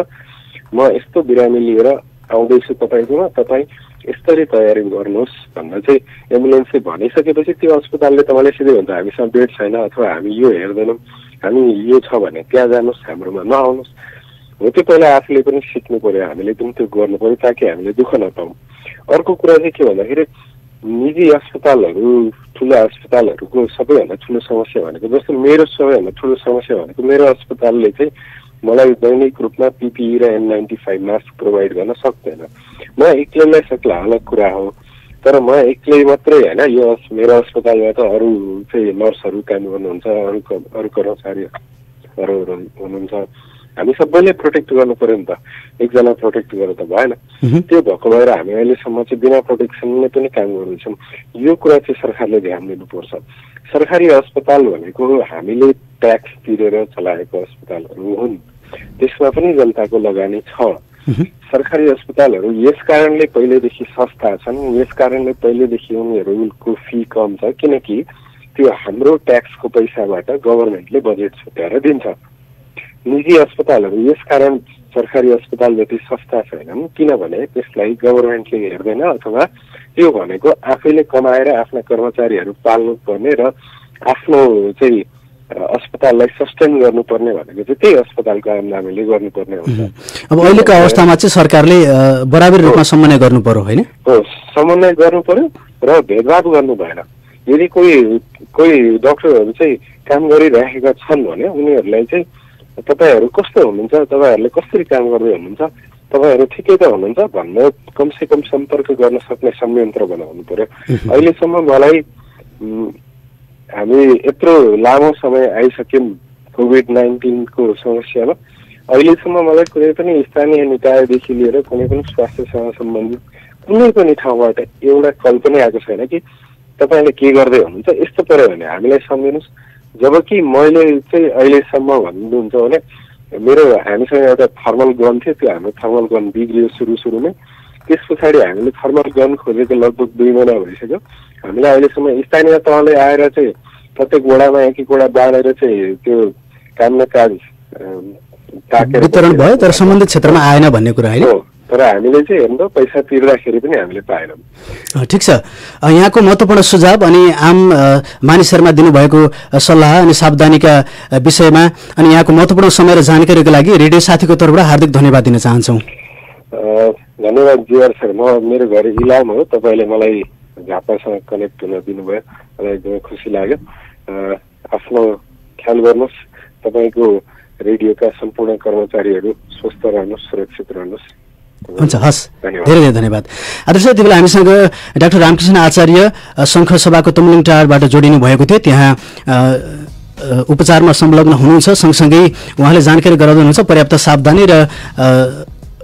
म यस्तो बिरामी लिएर आउँदैछु तपाईँकोमा, तपाईँ यसरी तयारी गर्नुहोस् भनेर चाहिँ एम्बुलेन्सले भनिसकेपछि त्यो अस्पतालले तपाईँलाई सिधै भन्छ हामीसँग बेड छैन अथवा हामी यो हेर्दैनौँ, हामी यो छ भने त्यहाँ जानुहोस्, हाम्रोमा नआउनुहोस्। हो त्यो पहिला आफूले पनि सिक्नु पर्यो, हामीले पनि त्यो गर्नु पर्यो ताकि हामीले दुःख नपाऊँ। अर्को कुरा चाहिँ के भन्दाखेरि निजी अस्पतालहरू, ठुलो अस्पतालहरूको सबैभन्दा ठुलो समस्या भनेको, जस्तो मेरो सबैभन्दा ठुलो समस्या भनेको मेरो अस्पतालले चाहिँ मलाई दैनिक रूपमा PPE र N95 मास्क प्रोभाइड गर्न सक्दैन। म एक्लैलाई सक्ला अलग कुरा हो, तर म एक्लै मात्रै होइन, यो मेरो अस्पतालमा त अरू चाहिँ नर्सहरू काम गर्नुहुन्छ, अरू कर्मचारीहरू हुनुहुन्छ, हामी सबैले प्रोटेक्ट गर्नु पर्यो नि त। एकजना प्रोटेक्ट गरेर त भएन। त्यो भएको भएर हामी अहिलेसम्म चाहिँ बिना प्रोटेक्सनले पनि काम गर्दैछौँ। यो कुरा चाहिँ सरकारले ध्यान दिनुपर्छ। सरकारी अस्पताल भनेको हामीले ट्याक्स तिरेर चलाएको अस्पतालहरू हुन्, त्यसमा पनि जनताको लगानी छ। सरकारी अस्पतालहरू यस कारणले पहिलेदेखि सस्ता छन्, यस कारणले पहिलेदेखि उनीहरूको फी कम छ किनकि त्यो हाम्रो ट्याक्सको पैसाबाट गभर्मेन्टले बजेट छुट्याएर दिन्छ। निजी अस्पतालहरू यस कारण सरकारी अस्पताल जति सस्ता छैनन् किनभने त्यसलाई गभर्मेन्टले हेर्दैन, अथवा त्यो भनेको आफैले कमाएर आफ्ना कर्मचारीहरू पाल्नु पर्ने र आफ्नो चाहिँ अस्पताललाई सस्टेन गर्नुपर्ने भनेको चाहिँ त्यही अस्पतालको आमदामीले गर्नुपर्ने हुन्छ। अब अहिलेको अवस्थामा चाहिँ सरकारले बराबरी रूपमा समन्वय गर्नु पर्यो, होइन? हो, समन्वय गर्नु पर्यो र भेदभाव गर्नु भएन। यदि कोही डाक्टरहरू चाहिँ काम गरिरहेका छन् भने उनीहरूलाई चाहिँ तपाईँहरू कस्तो हुनुहुन्छ, तपाईँहरूले कसरी काम गर्दै हुनुहुन्छ, तपाईँहरू ठिकै त हुनुहुन्छ भनेर कमसेकम सम्पर्क गर्न सक्ने संयन्त्र बनाउनु पर्यो। अहिलेसम्म मलाई हामी यत्रो लामो समय आइसक्यौँ COVID-19 को समस्यामा, अहिलेसम्म मलाई कुनै पनि स्थानीय निकायदेखि लिएर कुनै पनि स्वास्थ्यसँग सम्बन्धित कुनै पनि ठाउँबाट एउटा कल पनि आएको छैन कि तपाईँले के गर्दै हुनुहुन्छ, यस्तो पर्यो भने हामीलाई सम्झिनुहोस्। जबकि मैले चाहिँ अहिलेसम्म भन्नुहुन्छ भने हामीसँग एउटा थर्मल गन थियो, त्यो हाम्रो थर्मल गन बिग्रियो सुरुमै। त्यस पछाडि हामीले थर्मल गन खोजेको लगभग 2 महिना भइसक्यो। हामीलाई अहिलेसम्म स्थानीय तहले आएर चाहिँ प्रत्येक वडामा एक वडा बाँडेर चाहिँ त्यो काम न काज वितरण भयो, तर सम्बन्धित क्षेत्रमा आएन भन्ने कुरा होइन। तर हामीले चाहिँ हेर्नु पैसा तिर्दाखेरि पनि हामीले पाएनौँ। ठिक छ, यहाँको महत्त्वपूर्ण सुझाव अनि आम मानिसहरूमा दिनुभएको सल्लाह अनि सावधानीका विषयमा अनि यहाँको महत्त्वपूर्ण समय र जानकारीको लागि रेडियो साथीको तर्फबाट हार्दिक धन्यवाद दिन चाहन्छौँ। धन्यवाद जीआर सर। मेरो घर इलाम हो, तपाईँले मलाई झापासँग कनेक्ट हुन दिनुभयो, मलाई एकदमै खुसी लाग्यो। आफ्नो ख्याल गर्नुहोस्, तपाईँको रेडियोका सम्पूर्ण कर्मचारीहरू स्वस्थ रहनुहोस्, सुरक्षित रहनुहोस्। हुन्छ, हस्, धेरै धेरै धन्यवाद। आदर्श यति बेला हामीसँग डाक्टर रामकृष्ण आचार्य शङ्ख सभाको तुमलिङ टारबाट जोडिनु भएको थियो। त्यहाँ उपचारमा संलग्न हुनुहुन्छ, सँगसँगै उहाँले जानकारी गराउँदै हुनुहुन्छ पर्याप्त सावधानी र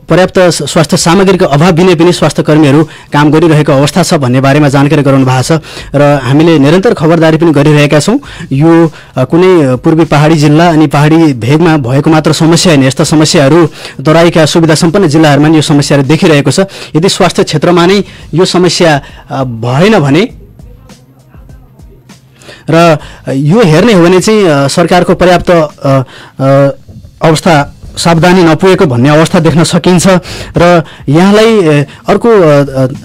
पर्याप्त स्वास्थ्य सामग्रीको अभाव बिना पनि स्वास्थ्य कर्मीहरू काम गरिरहेको अवस्था छ भन्ने बारेमा जानकारी गराउनु भएको छ र हामीले निरन्तर खबरदारी पनि गरिरहेका छौँ। यो कुनै पूर्वी पहाडी जिल्ला अनि पहाडी भेगमा भएको मात्र समस्या होइन, यस्ता समस्याहरू तराईका सुविधा सम्पन्न जिल्लाहरूमा यो समस्याहरू देखिरहेको छ। यदि स्वास्थ्य क्षेत्रमा नै यो समस्या भएन भने र यो हेर्ने हो भने चाहिँ सरकारको पर्याप्त अवस्था सावधानी नपुगेको भन्ने अवस्था देख्न सकिन्छ र यहाँलाई अर्को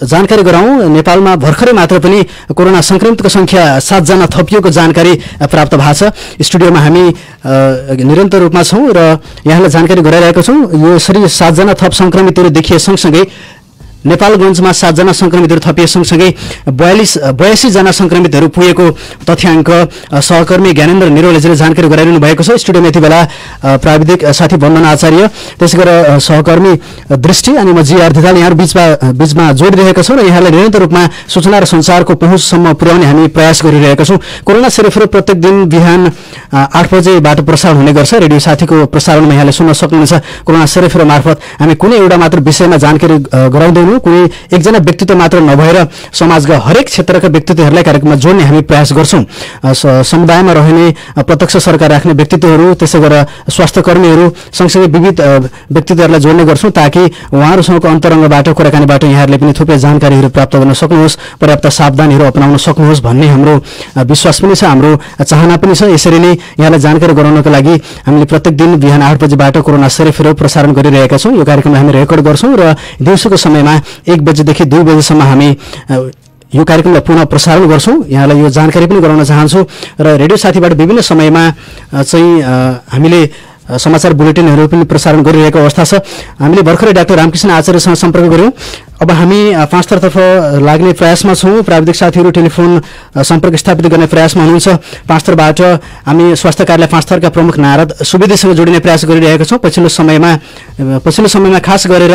जानकारी गराउँ। नेपालमा भर्खरै मात्र पनि कोरोना संक्रमितको संख्या 7 जना थपिएको जानकारी प्राप्त भएको छ। स्टुडियोमा हामी निरन्तर रूपमा छौँ र यहाँलाई जानकारी गराइरहेका छौँ। यो यसरी 7 जना थप संक्रमितहरू देखिए सँगसँगै नेपालगञ्जमा 7 जना संक्रमितहरू थपिए सँगसँगै 82 जना संक्रमितहरू पुगेको तथ्याङ्क सहकर्मी ज्ञानेन्द्र निरौलेजीले जानकारी गराइरहनु भएको छ। स्टुडियोमा यति बेला प्राविधिक साथी वन्दना आचार्य, त्यसै गरेर सहकर्मी दृष्टि अनि म जीआर धिताल यहाँ बीचमा जोडिरहेका छौँ र यहाँलाई निरन्तर रूपमा सूचना र सञ्चारको पहुँचसम्म पुर्याउने हामी प्रयास गरिरहेका छौँ। कोरोना सेरोफेरो प्रत्येक दिन बिहान 8 बजेबाट प्रसारण हुने गर्छ। रेडियो साथीको प्रसारणमा यहाँले सुन्न सक्नुहुन्छ। कोरोना सेरोफेरो मार्फत हामी कुनै एउटा मात्र विषयमा जानकारी गराउँदैनौँ, कुनै एकजना व्यक्तित्व मात्र नभएर समाजका हरेक क्षेत्रका व्यक्तित्वहरूलाई कार्यक्रममा जोड्ने हामी प्रयास गर्छौँ। समुदायमा रहने प्रत्यक्ष सरकार राख्ने व्यक्तित्वहरू, त्यसै गरेर स्वास्थ्यकर्मीहरू सँगसँगै विविध व्यक्तित्वहरूलाई जोड्ने गर्छौँ ताकि उहाँहरूसँगको अन्तरङ्गबाट कुराकानीबाट यहाँहरूले पनि थुप्रै जानकारीहरू प्राप्त गर्न सक्नुहोस्, पर्याप्त सावधानीहरू अपनाउन सक्नुहोस् भन्ने हाम्रो विश्वास पनि छ, हाम्रो चाहना पनि छ। यसरी नै यहाँलाई जानकारी गराउनको लागि हामीले प्रत्येक दिन बिहान 8 बजेबाट कोरोना सेरोफेरो प्रसारण गरिरहेका छौँ। यो कार्यक्रमलाई हामी रेकर्ड गर्छौँ र दिउँसोको समयमा 1 बजेदेखि 2 बजेसम्म हामी यो कार्यक्रमलाई पुनः प्रसारण गर्छौँ। यहाँलाई यो जानकारी पनि गराउन चाहन्छु र रेडियो साथीबाट विभिन्न समयमा चाहिँ हामीले समाचार बुलेटिनहरू पनि प्रसारण गरिरहेको अवस्था छ। हामीले भर्खरै डाक्टर रामकृष्ण आचार्यसँग सम्पर्क गऱ्यौँ। अब हामी पाँचतर्फ लाग्ने प्रयासमा छौँ। प्राविधिक साथीहरू टेलिफोन सम्पर्क स्थापित गर्ने प्रयासमा हुनुहुन्छ। पाँचतर्फबाट हामी स्वास्थ्य कार्यालय पाँचथरका प्रमुख नारद सुवेदीसँग जोडिने प्रयास गरिरहेका छौँ। पछिल्लो समयमा खास गरेर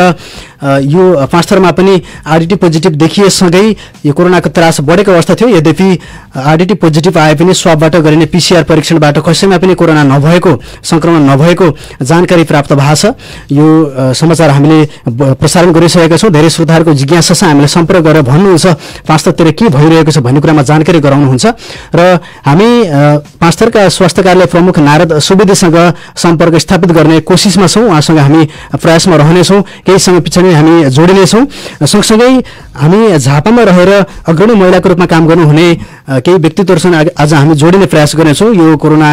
यो पाँचथरमा पनि आरडीटी पोजिटिभ देखिएसँगै यो कोरोनाको त्रास बढेको अवस्था थियो। यद्यपि आरडीटी पोजिटिभ आए पनि स्वाबबाट गरिने पीसीआर परीक्षणबाट कसैमा पनि कोरोना नभएको, संक्रमण नभएको जानकारी प्राप्त भएको छ। यो समाचार हामीले प्रसारण गरिसकेका छौँ। धेरै श्रोताहरूको जिज्ञासा छ, हामीले सम्पर्क गरेर भन्नुहुन्छ पाँचथरतिर के भइरहेको छ भन्ने कुरामा जानकारी गराउनुहुन्छ र हामी पाँचथरका स्वास्थ्य कार्यालय प्रमुख नारद सुवेदीसँग सम्पर्क स्थापित गर्ने कोसिसमा छौँ। उहाँसँग हामी प्रयासमा रहनेछौँ। केही समय पछाडि हामी जोडिनेछौँ। सँगसँगै हामी झापामा रहेर अग्रणी महिलाको रूपमा काम गर्नुहुने केही व्यक्तित्वहरूसँग आज हामी जोडिने प्रयास गर्नेछौँ। यो कोरोना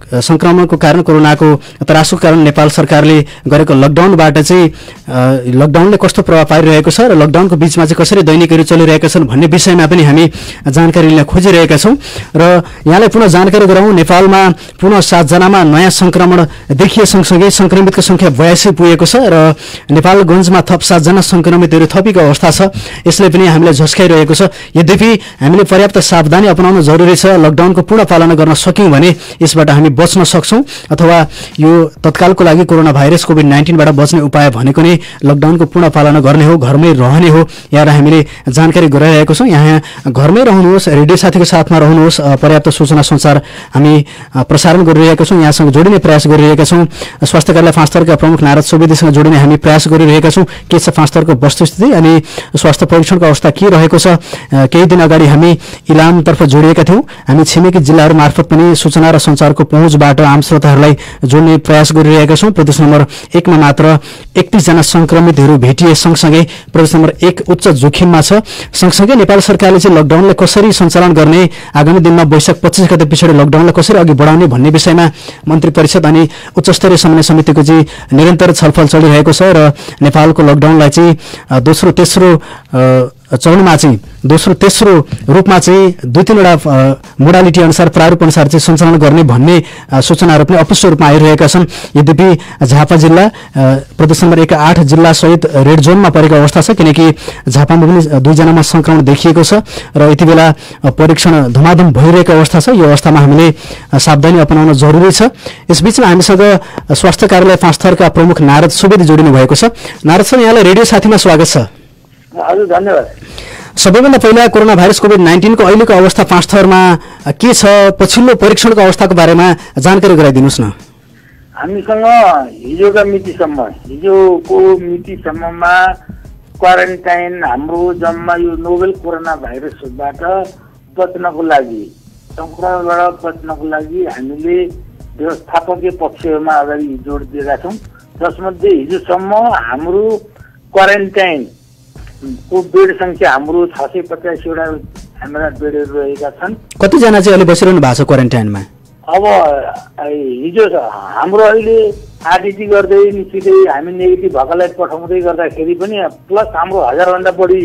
संक्रमणको कारण, कोरोनाको त्रासको कारण नेपाल सरकारले गरेको लकडाउनबाट चाहिँ लकडाउनले कस्तो प्रभाव पारिरहेको छ र लकडाउनको बिचमा चाहिँ कसरी दैनिकहरू चलिरहेका छन् भन्ने विषयमा पनि हामी जानकारी लिन खोजिरहेका छौँ र यहाँलाई पुनः जानकारी गराउँ। नेपालमा पुनः 7 जनामा नयाँ संक्रमण देखिए सँगसँगै संक्रमितको संख्या 82 पुगेको छ र नेपालगञ्जमा थप 7 जना संक्रमितहरू थपिएको अवस्था छ। यसले पनि हामीलाई झस्काइरहेको छ। यद्यपि हामीले पर्याप्त सावधानी अपनाउन जरुरी छ। लकडाउनको पूर्ण पालना गर्न सक्यौँ भने यसबाट हामी बच्न सक्छौँ, अथवा यो तत्कालको लागि कोरोना भाइरस कोभिड-19बाट बच्ने उपाय भनेको नै लकडाउनको पूर्ण पालना गर्ने हो, घरमै रहने हो। यहाँ हामीले जानकारी गराइरहेको छौँ। यहाँ घरमै रहनुहोस्, रेडियो साथीको साथमा रहनुहोस्। पर्याप्त सूचना सञ्चार हामी प्रसारण गरिरहेका छौँ। यहाँसँग जोडिने प्रयास गरिरहेका छौँ। स्वास्थ्य कार्यालय पाँचथरका प्रमुख नारद सुवेदीसँग जोडिने हामी प्रयास गरिरहेका छौँ। के छ पाँचथरको वस्तुस्थिति अनि स्वास्थ्य परीक्षणको अवस्था के रहेको छ। केही दिन अगाडि हामी इलामतर्फ जोडिएका थियौँ। हामी छिमेकी जिल्लाहरू मार्फत पनि सूचना र सञ्चारको पहुँचबाट आम श्रोताहरूलाई जोड्ने प्रयास गरिरहेका छौँ। प्रदेश नम्बर 1 मा मात्र 31 जना संक्रमितहरू भेटिए सँगसँगै प्रदेश नम्बर 1 उच्च जोखिममा छ। सँगसँगै नेपाल सरकारले चाहिँ लकडाउनलाई कसरी सञ्चालन गर्ने, आगामी दिनमा वैशाख 25 गते पछाडि लकडाउनलाई कसरी अघि बढाउने भन्ने विषयमा मन्त्री परिषद अनि उच्चस्तरीय समन्वय समितिको चाहिँ निरन्तर छलफल चलिरहेको छ र नेपालको लकडाउनलाई चाहिँ दोस्रो तेस्रो रूपमा चाहिँ 2-3वटा मोडालिटी अनुसार, प्रारूप अनुसार चाहिँ सञ्चालन गर्ने भन्ने सूचनाहरू पनि अपुष्ट रूपमा आइरहेका छन्। यद्यपि झापा जिल्ला प्रदेश नम्बर 1 8 जिल्ला सहित रेड जोनमा परेको अवस्था छ, किनकि झापामा पनि 2 जनामा संक्रमण देखिएको छ र यति बेला परीक्षण धमाधम भइरहेको अवस्था छ। यो अवस्थामा हामीले सावधानी अपनाउन जरुरी छ। यसबीचमा हामीसँग स्वास्थ्य कार्यालय पाँचथरका प्रमुख नारद सुवेदी जोडिनु भएको छ। नारद सर, यहाँलाई रेडियो साथीमा स्वागत छ। हजुर, धन्यवाद। सबैभन्दा पहिला कोरोना भाइरस कोभिड-19 को अहिलेको अवस्था पाँचथरमा के छ, पछिल्लो परीक्षणको अवस्थाको बारेमा जानकारी गराइदिनुहोस् न। हामीसँग हिजोको मितिसम्ममा क्वारेन्टाइन हाम्रो जम्मा यो नोभेल कोरोना भाइरसबाट बच्नको लागि, संक्रमणबाट बच्नको लागि हामीले व्यवस्थापकीय पक्षमा अगाडि जोड दिएका छौँ। जसमध्ये हिजोसम्म हाम्रो क्वारेन्टाइन को बेड संख्या हाम्रो 685 वटा हाम्रा बेडहरू रहेका छन्। कतिजना चाहिँ अहिले बसिरहनु भएको छ क्वारेन्टाइनमा? अब हिजो हाम्रो अहिले आरडिटी गर्दै निश्चितै हामी नेगेटिभ भएकालाई पठाउँदै गर्दाखेरि पनि प्लस हाम्रो 1000 भन्दा बढी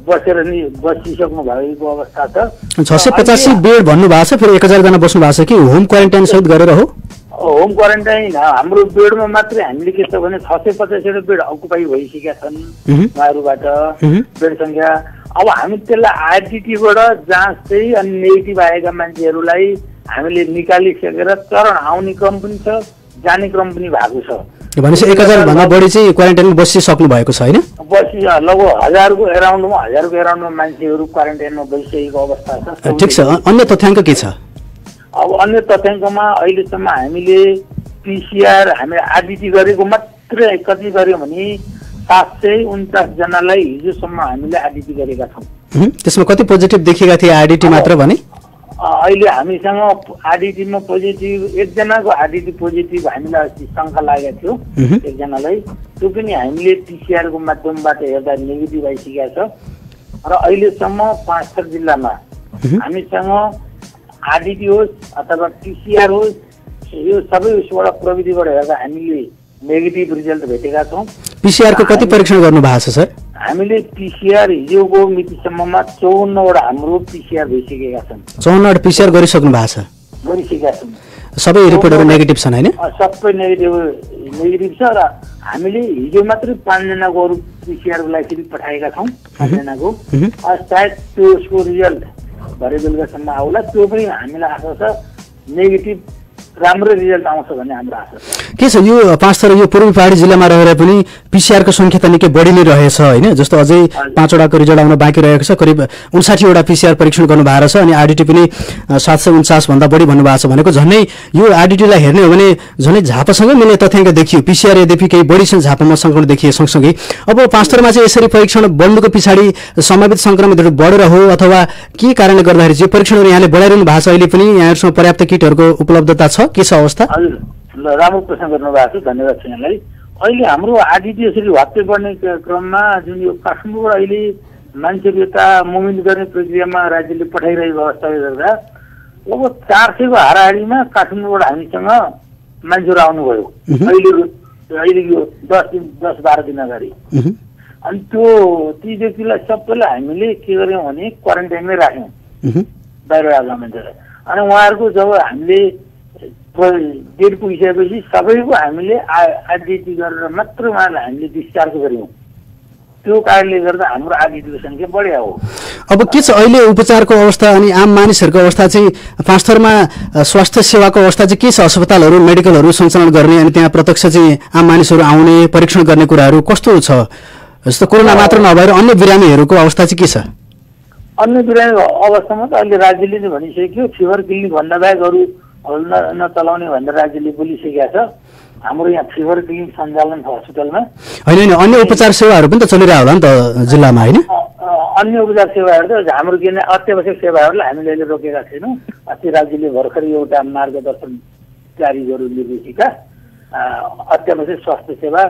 बसिसक्नु भएको अवस्था छ। 685 बेड भन्नु भएको छ, फेरि 1000 जना बस्नु भएको छ कि होम क्वारेन्टाइन सहित गरेर हो? होम क्वारेन्टाइन हाम्रो बेडमा मात्रै हामीले के छ भने 685 बेड अकुपाई भइसकेका छन् उहाँहरूबाट बेड संख्या। अब हामी त्यसलाई आरडिटीबाट जाँच चाहिँ अनि नेगेटिभ आएका मान्छेहरूलाई हामीले निकालिसकेर चरण आउने क्रम पनि छ, जाने क्रम पनि भएको छ। भनेपछि 1000 भन्दा बढी चाहिँ क्वारेन्टाइनमा बसिसक्नु भएको छ हैन? लगभग 1000 को एराउन्डमा मान्छेहरू क्वारेन्टाइनमा बसिसकेको अवस्था छ। ठिक छ, अन्य तथ्याङ्क के छ? अब अन्य तथ्याङ्कमा अहिलेसम्म हामीले पिसिआर हामीले आरडिटी गरेको मात्रै कति गर्यो भने 749 जनालाई हिजोसम्म हामीले आरडिटी गरेका छौँ। त्यसमा कति पोजिटिभ देखिएका थिए आरडिटी मात्र भने? अहिले हामीसँग आरडिटीमा पोजिटिभ एकजनाको आरडिटी पोजिटिभ हामीलाई शङ्का लागेको थियो एकजनालाई, त्यो पनि हामीले पिसिआरको माध्यमबाट हेर्दा नेगेटिभ आइसकेको छ। र अहिलेसम्म 5 जिल्लामा हामीसँग आरडिटी होस् अथवा पिसिआर होस् यो सबै उसबाट प्रविधिबाट हेर्दा हामीले नेगेटिभ रिजल्ट भेटेका छौँ। पिसिआर को कति परीक्षण गर्नु भएको छ सर? हामीले पिसिआर हिजोको मितिसम्ममा 54वटा हाम्रो पिसिआर भइसकेका छन्। 54वटा पिसिआर गरिसक्नु भएको छ? गरिसकेका छन्। सबै रिपोर्टहरू नेगेटिभ छन् हैन? सबै नेगेटिभ छ र हामीले हिजो मात्रै 5 जनाको अरू पिसिआर लाई फेरि पठाएका छौँ 5 जनाको। सायद त्यसको रिजल्ट भरे बेलुकासम्म आउला, त्यो पनि हामीलाई आशा छ नेगेटिभ राम्रो रिजल्ट आउँछ भन्ने हाम्रो आशा छ। के छ यो 5 थर यो पूर्वी पहाडी जिल्लामा रहेर पनि पिसिआर को संख्या त निकै बढी नै रहेछ हैन? जस्तो अझै 5 वटाको रिजल्ट आउन बाँकी रहेको छ, करिब 59 वटा पिसिआर परीक्षण गर्नु भएको छ अनि आरडिटी पनि 749 भन्दा बढी भन्नु भएको छ। भनेको झन्नै यो आरडिटीलाई हेर्ने हो भने झन्नै झापासँगै मिल्ने तथ्याङ्क देखियो। पिसिआर यद्यपि केही बढी छ झापामा संक्रमण देखिए सँगसँगै अब 5 थरमा चाहिँ यसरी परीक्षण बढ्नुको पछाडि सम्भावित संक्रमितहरू बढेर हो अथवा के कारणले गर्दाखेरि चाहिँ परीक्षणहरू यहाँले बढाइरहनु भएको छ? अहिले पनि यहाँहरूसँग पर्याप्त किटहरूको उपलब्धता छ? के छ अवस्था? हजुर, राम्रो प्रश्न गर्नुभएको छ, धन्यवाद छ यहाँलाई। अहिले हाम्रो आरडिटी यसरी वात्तै बढ्ने क्रममा जुन यो काठमाडौँबाट अहिले मान्छेहरू यता मुभमेन्ट गर्ने प्रक्रियामा राज्यले पठाइरहेको अवस्थाले गर्दा अब 400 को हाराहारीमा काठमाडौँबाट हामीसँग मान्छेहरू आउनुभयो अहिले यो 10-12 दिन अगाडि। अनि ती व्यक्तिलाई सबैलाई हामीले के गर्यौँ भने क्वारेन्टाइनमै राख्यौँ बाहिर आएका मान्छेलाई। अनि उहाँहरूको जब हामीले डेट पुगिसकेपछि सबैको हामीले आरडिटी गरेर मात्र उहाँलाई हामीले डिस्चार्ज गर्यौँ। त्यो कारणले गर्दा हाम्रो आरडिटीको सङ्ख्या बढ्यो हो। अब के छ अहिले उपचारको अवस्था अनि आम मानिसहरूको अवस्था चाहिँ 5 थरमा स्वास्थ्य सेवाको अवस्था चाहिँ के छ? अस्पतालहरू मेडिकलहरू सञ्चालन गर्ने अनि त्यहाँ प्रत्यक्ष चाहिँ आम मानिसहरू आउने परीक्षण गर्ने कुराहरू कस्तो छ? जस्तो कोरोना मात्र नभएर अन्य बिरामीहरूको अवस्था चाहिँ के छ? अन्य बिरामीको अवस्थामा त अहिले राज्यले नै भनिसक्यो फिभर क्लिनिक भन्दा बाहेक अरू नचलाउने भनेर राज्यले बोलिसकेका छ। हाम्रो यहाँ फिभर क्लिनिक सञ्चालन छ हस्पिटलमा। होइन अन्य उपचार सेवाहरू पनि त चलिरहेको होला नि त जिल्लामा हैन? अन्य उपचार सेवाहरू त हाम्रो के अत्यावश्यक सेवाहरूलाई हामीले अहिले रोकेका छैनौँ। अस्ति राज्यले भर्खरै एउटा मार्गदर्शन जारी गर्यो निर्देशिका अत्यावश्यक स्वास्थ्य सेवा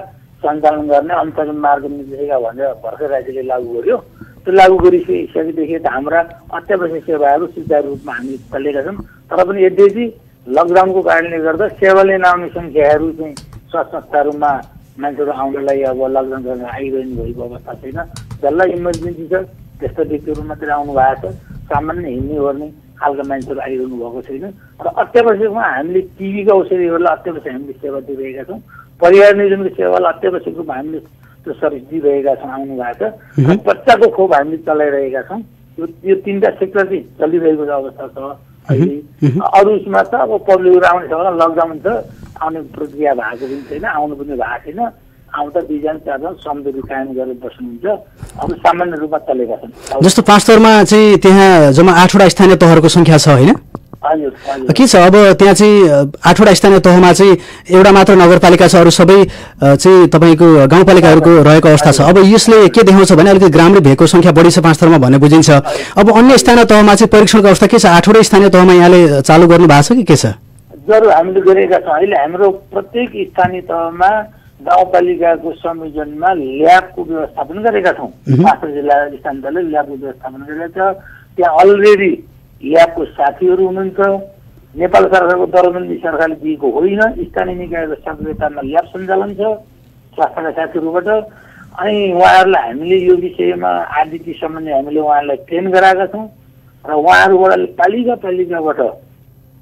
सञ्चालन गर्ने अन्तरिम मार्ग निर्देशिका भनेर भर्खर राज्यले लागू गर्यो। त्यो लागू गरिसकेदेखि त हाम्रा अत्यावश्यक सेवाहरू सुचारू रूपमा हामी चलेका छौँ। तर पनि यद्यपि लकडाउनको कारणले गर्दा सेवा लिन आउने सङ्ख्याहरू चाहिँ स्वास्थ्य संस्थाहरूमा मान्छेहरू आउनलाई अब लकडाउन गरेर आइरहनु भएको अवस्था छैन। जसलाई इमर्जेन्सी छ त्यस्ता व्यक्तिहरू मात्रै आउनु भएको छ। सामान्य हिँड्ने गर्ने खालका मान्छेहरू आइरहनु भएको छैन। र अत्यावश्यकमा हामीले टिबीका औषधिहरूलाई अत्यावश्यक हामीले सेवा दिइरहेका छौँ। परिवार नियोजनको सेवालाई अत्यावश्यक रूपमा हामीले त्यो सर्भिस दिइरहेका छौँ आउनु भएको छ। बच्चाको खोप हामीले चलाइरहेका छौँ। यो 3टा सेक्टर चाहिँ चलिरहेको अवस्था छ अहिले। अरू उसमा त अब पब्लिकहरू आउने छ होला, लकडाउन छ, आउने प्रक्रिया भएको पनि छैन, आउनु पनि भएको छैन। आउँदा 2 जना 4 जना सम्झौता कायम गरेर बस्नुहुन्छ। अब सामान्य रूपमा चलेका छन्। जस्तो 5 थरमा चाहिँ त्यहाँ जम्मा 8 वटा स्थानीय तहहरूको संख्या छ हैन? के छ अब त्यहाँ चाहिँ 8 वटा स्थानीय तहमा चाहिँ एउटा मात्र नगरपालिका छ, अरू सबै चाहिँ तपाईँको गाउँपालिकाहरूको रहेको अवस्था छ। अब यसले के देखाउँछ भने अलिकति ग्रामीण भेगको संख्या बढी छ 5 थरमा भन्ने बुझिन्छ। अब अन्य स्थानीय तहमा चाहिँ परीक्षणको अवस्था के छ? 8 वटा स्थानीय तहमा यहाँले चालु गर्नु भएको छ कि के छ? जरुर हामीले गरेका छौँ। अहिले हाम्रो प्रत्येक स्थानीय तहमा गाउँपालिकाको संयोजनमा ल्याबको व्यवस्थापन गरेका छौँ। पाँच जिल्ला स्थानीय तहले ल्याबको व्यवस्थापन गरेका छ। त्यहाँ अलरेडी ल्याबको साथीहरू हुनुहुन्छ, नेपाल सरकारको दरबन्दी सरकारले दिएको होइन। स्थानीय निकायको सक्रियतामा ल्याब सञ्चालन छ स्वास्थ्यका साथीहरूबाट। अनि उहाँहरूलाई हामीले यो विषयमा आरडिटी सम्बन्धी हामीले उहाँहरूलाई ट्रेन गराएका छौँ र उहाँहरूबाट पालिकाबाट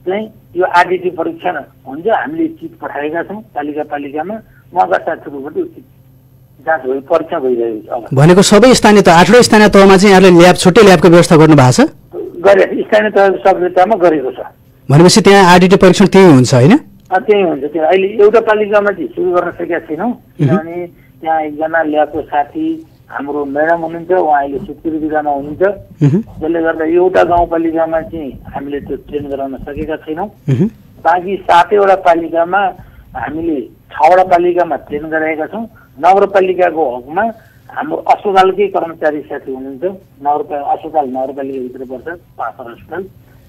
चाहिँ यो आरडिटी परीक्षण हुन्छ हामीले किट पठाएका छौँ पालिकामा उहाँका साथीहरूबाट जाँच परीक्षा भइरहेको छ। भनेको सबै स्थानीय तह 8वटा स्थानीय तहमा चाहिँ यहाँले ल्याब छुट्टै ल्याबको व्यवस्था गर्नु भएको छ? गरे स्थानीय तहको सक्रियतामा गरेको छ। भनेपछि त्यहाँ आरडिटी परीक्षण त्यही हुन्छ होइन? त्यही हुन्छ। त्यो अहिले एउटा पालिकामा चाहिँ सुरु गर्न सकेका छैनौँ किनभने त्यहाँ एकजना ल्याबको साथी हाम्रो म्याडम हुनुहुन्छ, उहाँ अहिले सुत्केरी बिदामा हुनुहुन्छ। जसले गर्दा एउटा गाउँपालिकामा चाहिँ हामीले त्यो ट्रेन गराउन सकेका छैनौँ। बाँकी 7वटा पालिकामा हामीले 6वटा पालिकामा ट्रेन गराएका छौँ। नगरपालिकाको हकमा हाम्रो अस्पतालकै कर्मचारी साथी हुनुहुन्छ। अस्पताल नगरपालिकाभित्र पर्छ, पाखर अस्पताल।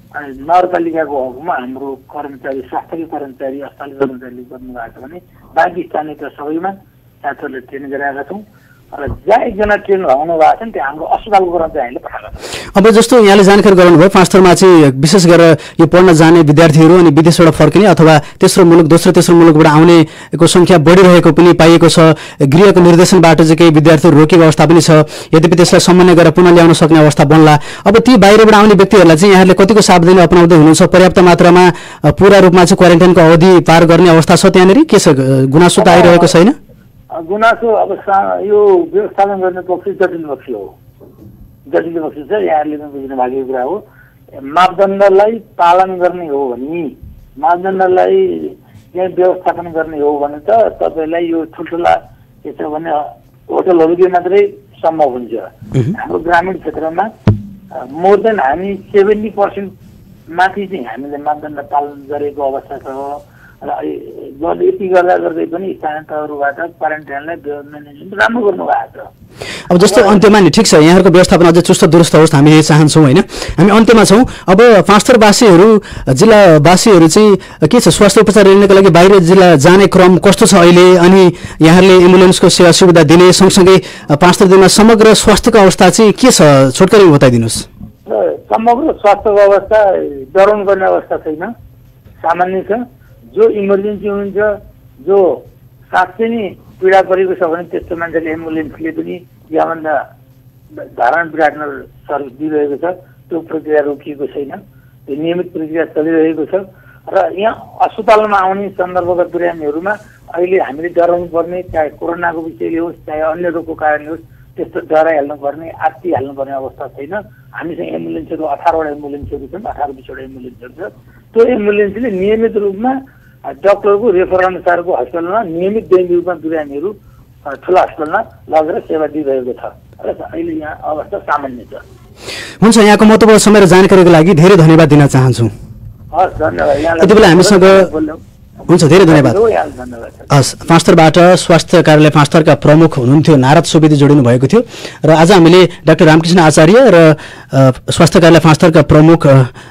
अनि नगरपालिकाको हकमा हाम्रो कर्मचारी स्वास्थ्यकै कर्मचारी अस्पताल कर्मचारीले गर्नुभएको छ भने बाँकी स्थानीय तह सबैमा साथीहरूले ट्रेन गराएका छौँ र जहाँ एकजना ट्रेन लगाउनु भएको छ नि त्यहाँ हाम्रो अस्पतालको कर्मचारीहरूले पठाएका छौँ। अब जस्तो यहाँले जानकारी गराउनुभयो पाँचथरमा चाहिँ विशेष गरेर यो पढ्न जाने विद्यार्थीहरू अनि विदेशबाट फर्किने अथवा दोस्रो तेस्रो मुलुकबाट आउनेको संख्या बढिरहेको पनि पाइएको छ। गृहको निर्देशनबाट चाहिँ केही विद्यार्थीहरू रोकेको अवस्था पनि छ। यद्यपि त्यसलाई समन्वय गरेर पुनः ल्याउन सक्ने अवस्था बन्ला। अब ती बाहिरबाट आउने व्यक्तिहरूलाई चाहिँ यहाँले कतिको सावधानी अपनाउँदै हुनुहुन्छ? पर्याप्त मात्रामा पूरा रूपमा चाहिँ क्वारेन्टाइनको अवधि पार गर्ने अवस्था छ त्यहाँनिर? के छ, गुनासो त आइरहेको छैन? गुनासो अब यो व्यवस्थापन गर्ने पक्ष जटिल पक्ष हो। यहाँहरूले पनि बुझ्नु भएको कुरा हो। मापदण्डलाई पालन गर्ने हो भने, मापदण्डलाई चाहिँ व्यवस्थापन गर्ने हो भने त तपाईँलाई यो ठुल्ठुला के छ भने होटलहरूकै मात्रै सम्भव हुन्छ। हाम्रो ग्रामीण क्षेत्रमा मोर देन हामी 70% माथि चाहिँ हामीले मापदण्ड पालन गरेको अवस्था छ र यति गर्दै पनि स्थानीय तहहरूबाट क्वारेन्टाइनलाई म्यानेजमेन्ट राम्रो गर्नु भएको छ। अब जस्तो अन्त्यमा नि ठिक छ, यहाँहरूको व्यवस्थापन अझै चुस्त दुरुस्त होस् हामी यही चाहन्छौँ होइन? हामी अन्त्यमा छौँ। अब पाँचथरवासीहरू जिल्लावासीहरू चाहिँ के छ, स्वास्थ्य उपचार लिनको लागि बाहिर जिल्ला जाने क्रम कस्तो छ अहिले? अनि यहाँहरूले एम्बुलेन्सको सेवा सुविधा दिने सँगसँगै पाँचथर दिनमा समग्र स्वास्थ्यको अवस्था चाहिँ के छ, छोटकरी बताइदिनुहोस्। समग्र स्वास्थ्यको अवस्था डराउनु पर्ने अवस्था छैन, सामान्य छ। जो इमर्जेन्सी हुनुहुन्छ, जो साँच्चै नै पीडा परेको छ भने त्यस्तो मान्छेले एम्बुलेन्सले पनि यहाँभन्दा धारण बिराट्न सर्भिस दिइरहेको छ। त्यो प्रक्रिया रोकिएको छैन, त्यो नियमित प्रक्रिया चलिरहेको छ। र यहाँ अस्पतालमा आउने सन्दर्भका बिरामीहरूमा अहिले हामीले डराउनु पर्ने, चाहे कोरोनाको विषयले होस् चाहे अन्य रोगको कारणले होस्, त्यस्तो डराइहाल्नु पर्ने, आत्तिहाल्नु पर्ने अवस्था छैन। हामीसँग एम्बुलेन्सहरू 18वटा एम्बुलेन्सहरू छन्, 18-20वटा एम्बुलेन्सहरू छ। त्यो एम्बुलेन्सले नियमित रूपमा डक्टरको रेफर अनुसारको हस्पिटलमा नियमित दैनिक रूपमा बिरामीहरू ठुला अस्पतालमा लगेर सेवा दिइरहेको छ र अहिले यहाँ अवस्था सामान्य छ। हुन्छ, यहाँको महत्त्वपूर्ण समय र जानकारीको लागि धेरै धन्यवाद दिन चाहन्छु। हस्, धन्यवाद। यति बेला हामीसँग हुन्छ, धेरै धन्यवाद। हस्, पाँचथरबाट स्वास्थ्य कार्यालय पाँचथरका प्रमुख हुनुहुन्थ्यो नारद सुवेदी जोडिनु भएको थियो र आज हामीले डाक्टर रामकृष्ण आचार्य र स्वास्थ्य कार्यालय पाँचथरका प्रमुख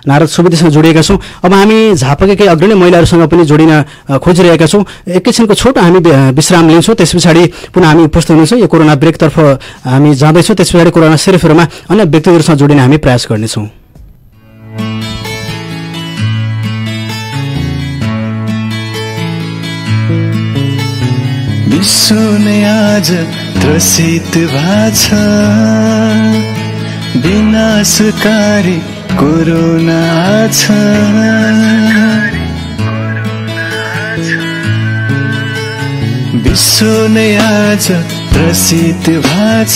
नारद सुवेदीसँग जोडिएका छौँ। अब हामी झापाकै केही अग्रणी महिलाहरूसँग पनि जोडिन खोजिरहेका छौँ। एकैछिनको छोटो हामी विश्राम लिन्छौँ, त्यस पछाडि पुनः हामी उपस्थित हुनेछौँ। यो कोरोना ब्रेकतर्फ हामी जाँदैछौँ, त्यस पछाडि कोरोना सेरोफेरोमा अन्य व्यक्तिहरूसँग जोडिन हामी प्रयास गर्नेछौँ। विश्व नै आज त्रसित भाछ, विनाशकारी कोरोना छ। विश्व नै आज त्रसित भाछ,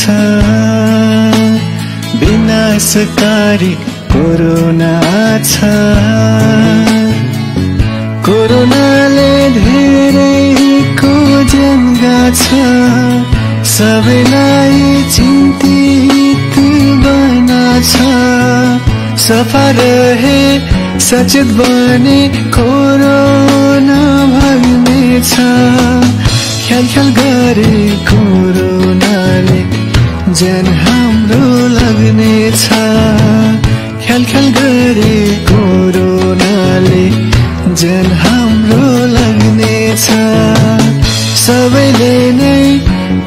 विनाशकारी कोरोना छ। कोरोनाले धेरैको ज्यान गाछ, सबैलाई चिन्तित बनाछ। सफा रहे सचेत बने कोरोना भाग्नेछ। ख्याल गरे कोरोनाले ज्यान हाम्रो लाग्नेछ। ख्याल गरे कोरोनाले ज्यान हाम्रो लाग्नेछ। सबैले नै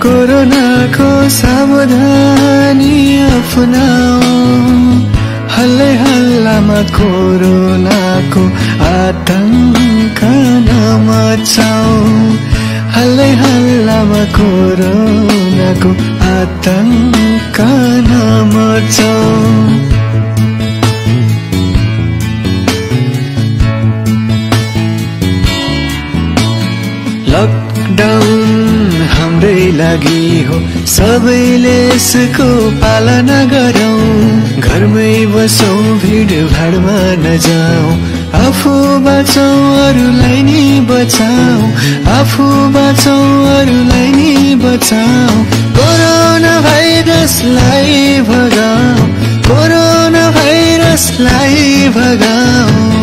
कोरोनाको सावधानी अपनाऊ। हल्लै हल्लामा कोरोनाको आतंक नमचाऊ हल्लै हल्लामा कोरोनाको आतंक नमचाऊ लकडाउन हाम्रै लागि हो सबैले यसको पालना गरौँ घरमै बसौँ भिडभाडमा नजाऊ आफू बाँचौँ अरूलाई नि बचाऊ आफू बाँचौँ अरूलाई नि बचाऊ कोरोना भाइरसलाई भगाऊ कोरोना भाइरसलाई भगाऊ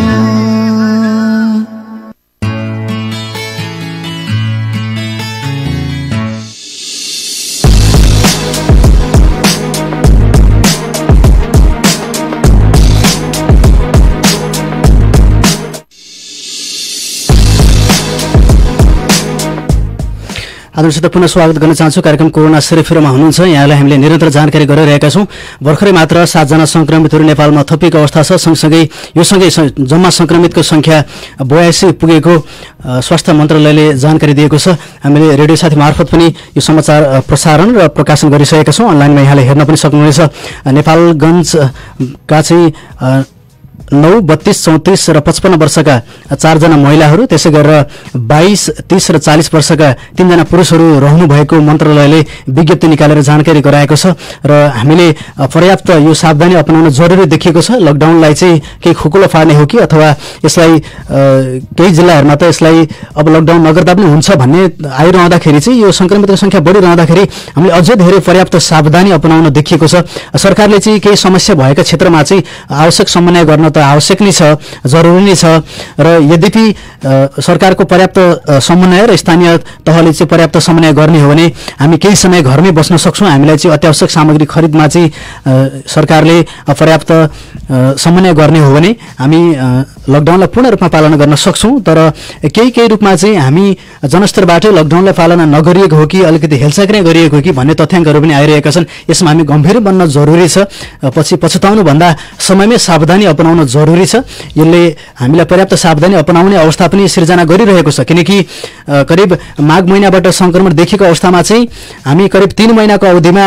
आदरणीय पुनः स्वागत गर्न चाहन्छु कार्यक्रम कोरोना सेरोफेरोमा हुनुहुन्छ यहाँलाई हामीले निरन्तर जानकारी गराइरहेका छौं भर्खरै मात्र 7 जना संक्रमितहरू नेपालमा थपिएको अवस्था छ सँगसँगै यो सँगै जम्मा संक्रमितको संख्या 82 पुगेको स्वास्थ्य मन्त्रालयले जानकारी दिएको छ हामीले रेडियो साथी मार्फत पनि यो समाचार प्रसारण र प्रकाशन गरिसकेका छौं अनलाइनमा यहाँले हेर्न पनि सक्नुहुनेछ नेपालगञ्जका चाहिँ 9, 32, 34 र 55 वर्षका 4 जना महिलाहरू त्यसै गरेर 22, 30 र 40 वर्षका 3 जना पुरुषहरू रहनु भएको मन्त्रालयले विज्ञप्ति निकालेर जानकारी गराएको छ र हामीले पर्याप्त यो सावधानी अपनाउन जरुरी देखिएको छ लकडाउनलाई चाहिँ केही खुकुलो फाड्ने हो कि अथवा यसलाई केही जिल्लाहरूमा त यसलाई अब लकडाउन नगर्दा पनि हुन्छ भन्ने आइरहँदाखेरि चाहिँ यो संक्रमितको संख्या बढिरहँदाखेरि हामीले अझै धेरै पर्याप्त सावधानी अपनाउन देखिएको छ सरकारले चाहिँ केही समस्या भएका क्षेत्रमा चाहिँ आवश्यक समन्वय गर्न त आवश्यक नै छ जरुरी नै छ र यद्यपि सरकारको पर्याप्त समन्वय र स्थानीय तहले चाहिँ पर्याप्त समन्वय गर्ने हो भने हामी केही समय घरमै बस्न सक्छौं हामीलाई चाहिँ अत्यावश्यक सामग्री खरिदमा चाहिँ सरकारले पर्याप्त समन्वय गर्ने हो भने हामी लकडाउनलाई पूर्ण रूपमा पालना गर्न सक्छौं तर केही रूपमा चाहिँ हामी जनस्तरबाट लकडाउनलाई पालना नगरिएको हो कि अलिकति हेलचाक्रै गरिएको हो कि भन्ने तथ्याङ्कहरू पनि आइरहेका छन् यसमा हामी गम्भीर बन्न जरुरी छ पछि पछुताउनु भन्दा समयमै सावधानी अपनाउन जरुरी छ यसले हामीलाई पर्याप्त सावधानी अपनाउने अवस्था पनि सिर्जना गरिरहेको छ किनकि करिब माघ महिनाबाट संक्रमण देखेको अवस्थामा चाहिँ हामी करिब 3 महिनाको अवधिमा